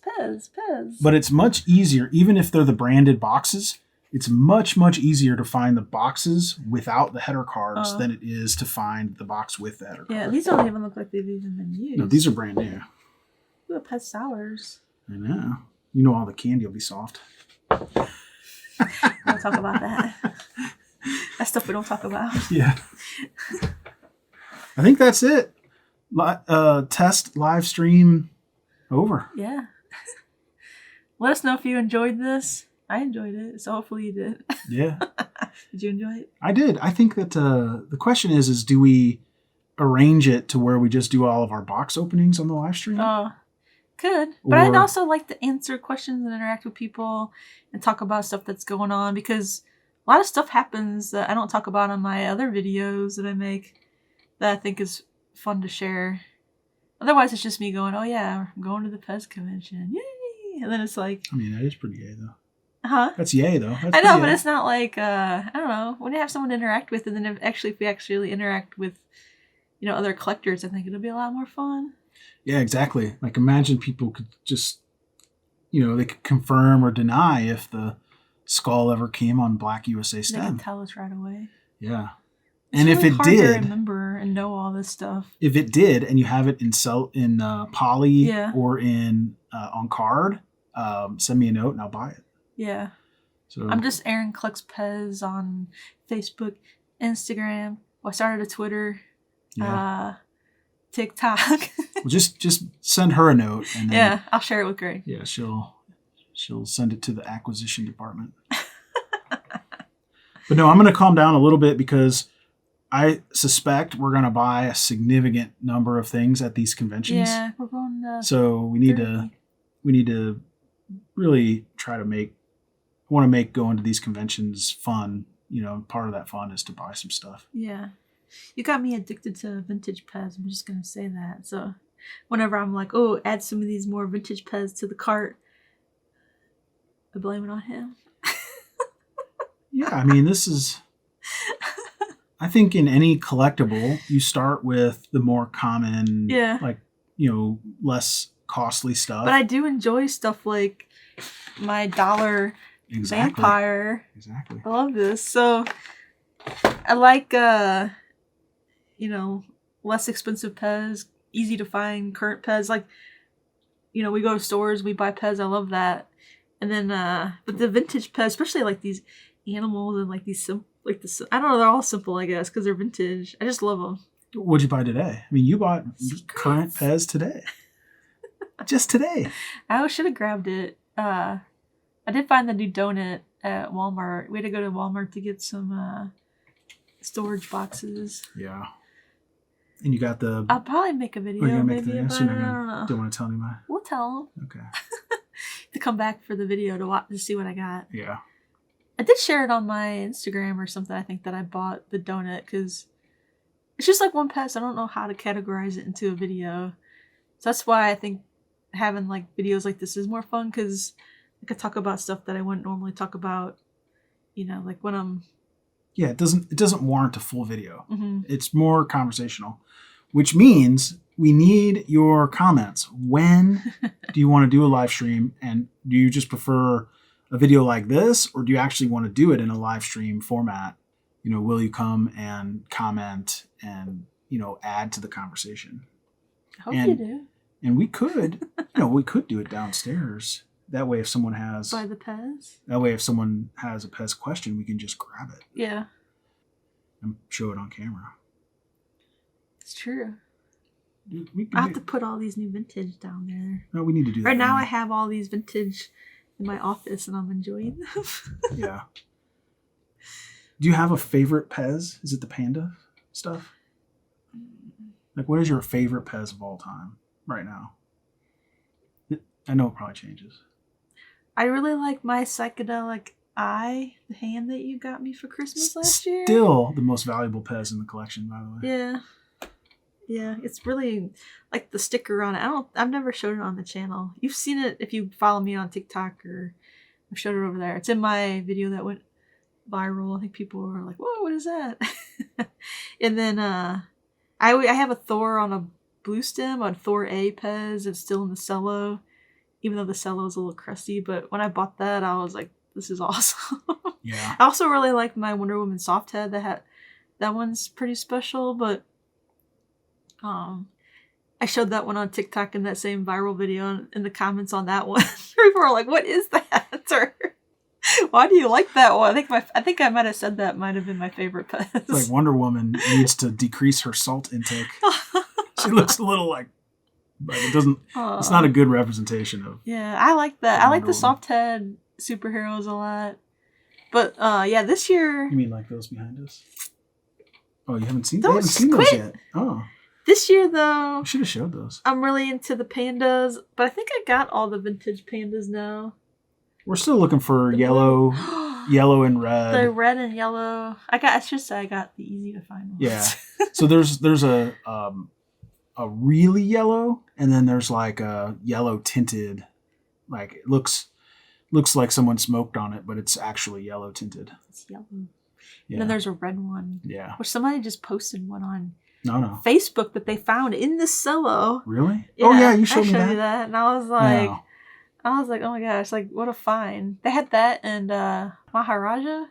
But it's much easier, even if they're the branded boxes, it's much, much easier to find the boxes without the header cards than it is to find the box with the header card. Yeah, these don't even look like they've even been used. No, these are brand new. Ooh, a PEZ Sours. I know. You know all the candy will be soft. We don't talk about that. That's stuff we don't talk about. Yeah. I think that's it. Test live stream over. Yeah. Let us know if you enjoyed this. I enjoyed it, so hopefully you did. Yeah. Did you enjoy it? I did. I think that the question is do we arrange it to where we just do all of our box openings on the live stream? Could. But I'd also like to answer questions and interact with people and talk about stuff that's going on because a lot of stuff happens that I don't talk about on my other videos that I make that I think is fun to share. Otherwise, it's just me going, oh yeah, I'm going to the PEZ convention. Yay! And then it's like... I mean, that is pretty yay, though. Huh? That's yay, though. That's I know, but it's not like, I don't know, when you have someone to interact with, and then if we actually interact with, other collectors, I think it'll be a lot more fun. Yeah, exactly. Like, imagine people could just, they could confirm or deny if the skull ever came on Black USA stem. They can tell us right away. Yeah. It's and really if it hard did, to remember and know all this stuff. If it did, and you have it in poly or in on card, send me a note and I'll buy it. Yeah. So I'm just Erin Collects PEZ on Facebook, Instagram. Well, I started a Twitter, TikTok. Well, just send her a note, and then, I'll share it with Greg. Yeah, she'll send it to the acquisition department. But no, I'm going to calm down a little bit because I suspect we're going to buy a significant number of things at these conventions. Yeah, we're going so we need to really try to make going to these conventions fun. Part of that fun is to buy some stuff. Yeah. You got me addicted to vintage PEZ. I'm just going to say that. So whenever I'm like, oh, add some of these more vintage PEZ to the cart, I blame it on him. Yeah, I mean, I think in any collectible, you start with the more common, less costly stuff. But I do enjoy stuff like my dollar vampire. Exactly. I love this. So I like, less expensive PEZ, easy to find current PEZ. Like, we go to stores, we buy PEZ. I love that. And then, but the vintage PEZ, especially like these animals and like these I don't know, they're all simple, I guess, because they're vintage. I just love them. What'd you buy today? I mean, you bought current PEZ today. Just today. I should have grabbed it. I did find the new donut at Walmart. We had to go to Walmart to get some storage boxes. Yeah. And you got the... I'll probably make a video. Maybe about it. I don't know. Don't want to tell anybody? We'll tell them. Okay. To come back for the video to see what I got. Yeah. I did share it on my Instagram or something, I think, that I bought the donut, because it's just like one PEZ. I don't know how to categorize it into a video. So that's why I think having like videos like this is more fun, because I could talk about stuff that I wouldn't normally talk about, like when I'm... Yeah, it doesn't warrant a full video. Mm-hmm. It's more conversational, which means we need your comments. When do you want to do a live stream, and do you just prefer a video like this, or do you actually want to do it in a live stream format? Will you come and comment and, add to the conversation? I hope you do. And we could, we could do it downstairs. That way, if someone has... By the PEZ? That way, if someone has a PEZ question, we can just grab it. Yeah. And show it on camera. It's true. I have to put all these new vintage down there. No, we need to do that. Right now I have all these vintage in my office and I'm enjoying them. Yeah. Do you have a favorite PEZ? Is it the panda stuff? Like, what is your favorite PEZ of all time right now? I know it probably changes. I really like my psychedelic eye, the hand that you got me for Christmas last year. Still the most valuable PEZ in the collection, by the way. Yeah. Yeah, it's really like the sticker on it. I've never showed it on the channel. You've seen it if you follow me on TikTok, or I've showed it over there. It's in my video that went viral. I think people were like, "Whoa, what is that?" And then I have a Thor on a blue stem, on Thor A PEZ. It's still in the cello, even though the cello is a little crusty. But when I bought that, I was like, "This is awesome." Yeah. I also really like my Wonder Woman soft head. That one's pretty special, but I showed that one on TikTok in that same viral video, and in the comments on that one, people were like, "What is that?" Or, "Why do you like that one?" I think I might have said that might have been my favorite PEZ. It's like Wonder Woman needs to decrease her salt intake. She looks a little like, but it doesn't. It's not a good representation of. Yeah, I like that. I like the soft head superheroes a lot. But yeah, this year. You mean like those behind us? Oh, you haven't seen those yet. Oh. This year, though, I should have showed those. I'm really into the pandas, but I think I got all the vintage pandas now. We're still looking for yellow and red. The red and yellow. I got the easy to find ones. Yeah. So there's a really yellow, and then there's like a yellow tinted, like it looks like someone smoked on it, but it's actually yellow tinted. It's yellow. Yeah. And then there's a red one. Yeah. Which somebody just posted one on. No. Facebook that they found in the cello. Really? Yeah, oh yeah, you showed me you that, and I was like, oh my gosh, like what a find! They had that and Maharaja,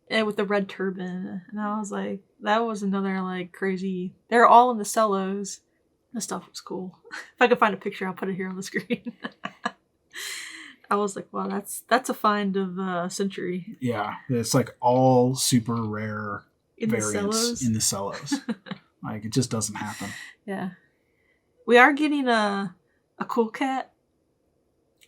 with the red turban, and I was like, that was another like crazy. They're all in the cellos. The stuff was cool. If I could find a picture, I'll put it here on the screen. I was like, wow, that's a find of century. Yeah, it's like all super rare variants in the cellos. Like, it just doesn't happen. Yeah. We are getting a cool cat.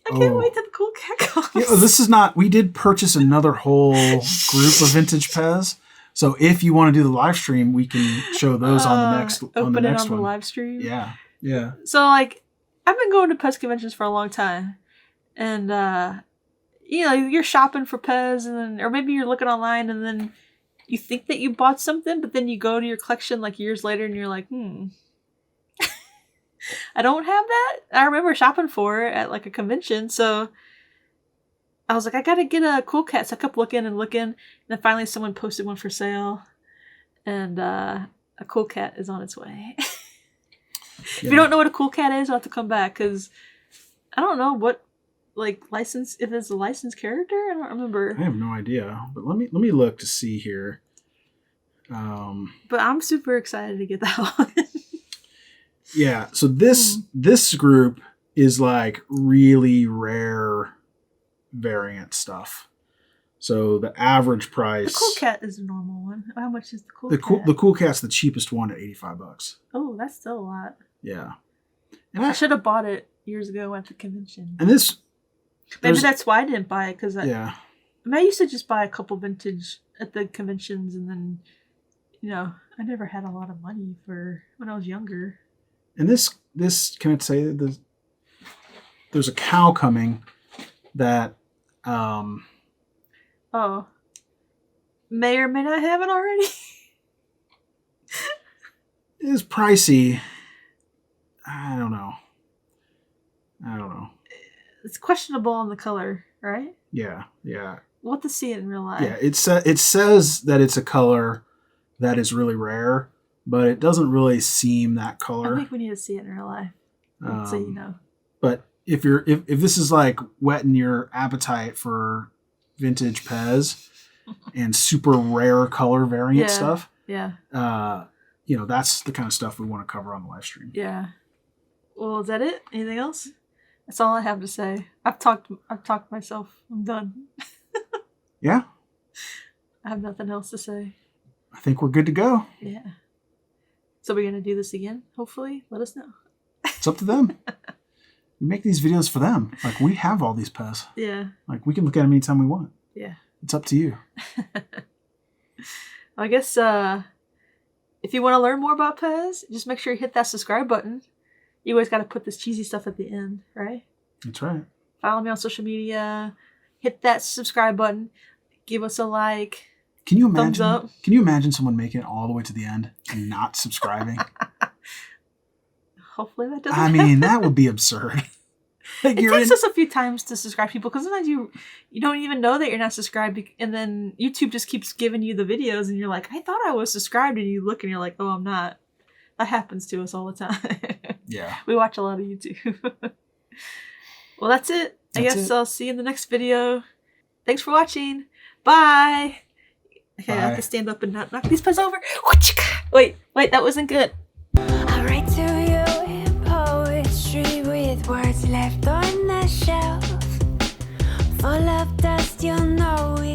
I can't wait till the cool cat comes. Yeah, this is not... We did purchase another whole group of vintage PEZ, So if you want to do the live stream, we can show those on the next open on the next it on one. the live stream. Yeah, yeah. So like, I've been going to PEZ conventions for a long time, and you know, you're shopping for PEZ, and then, or maybe you're looking online, and then you think that you bought something, but then you go to your collection like years later, and you're like, I don't have that. I remember shopping for it at like a convention, so I was like, I gotta get a Cool Cat. So I kept looking, and then finally someone posted one for sale, and a Cool Cat is on its way. If you don't know what a Cool Cat is, I'll have to come back, because I don't know what, like, license, if it's a licensed character. I don't remember. I have no idea, but let me look to see here. But I'm super excited to get that one. Yeah, so this group is like really rare variant stuff. So the average price. The Cool Cat is a normal one. How much is the Cool Cat? The Cool Cat's the cheapest one at $85. Oh, that's still a lot. Yeah, and I should have bought it years ago at the convention. And this, maybe that's why I didn't buy it, because I used to just buy a couple vintage at the conventions, and then, you know, I never had a lot of money for when I was younger. And this can I say that there's a cow coming that may or may not have it already. Is pricey. I don't know. It's questionable on the color, right? Yeah. We'll have to see it in real life. Yeah, it says that it's a color that is really rare, but it doesn't really seem that color. I think we need to see it in real life. So you know. But if this is like whetting your appetite for vintage PEZ and super rare color variant stuff, you know, that's the kind of stuff we want to cover on the live stream. Yeah. Well, is that it? Anything else? That's all I have to say. I've talked myself. I'm done. Yeah. I have nothing else to say. I think we're good to go. Yeah. So we're going to do this again, hopefully? Let us know. It's up to them. We make these videos for them. Like, we have all these PEZ. Yeah. Like, we can look at them anytime we want. Yeah. It's up to you. I guess if you want to learn more about PEZ, just make sure you hit that subscribe button. You always got to put this cheesy stuff at the end, right? That's right. Follow me on social media. Hit that subscribe button. Give us a like. Can you imagine? Thumbs up. Can you imagine someone making it all the way to the end and not subscribing? Hopefully that doesn't. I mean, that would be absurd. Like, it takes us a few times to subscribe people, because sometimes you don't even know that you're not subscribed, and then YouTube just keeps giving you the videos, and you're like, I thought I was subscribed, and you look and you're like, oh, I'm not. That happens to us all the time. Yeah. We watch a lot of YouTube. Well, that's it. I guess I'll see you in the next video. Thanks for watching. Bye. Okay, I have to stand up and not knock these PEZ over. Wait, that wasn't good. I write to you in poetry with words left on the shelf, full of dust, you'll know it.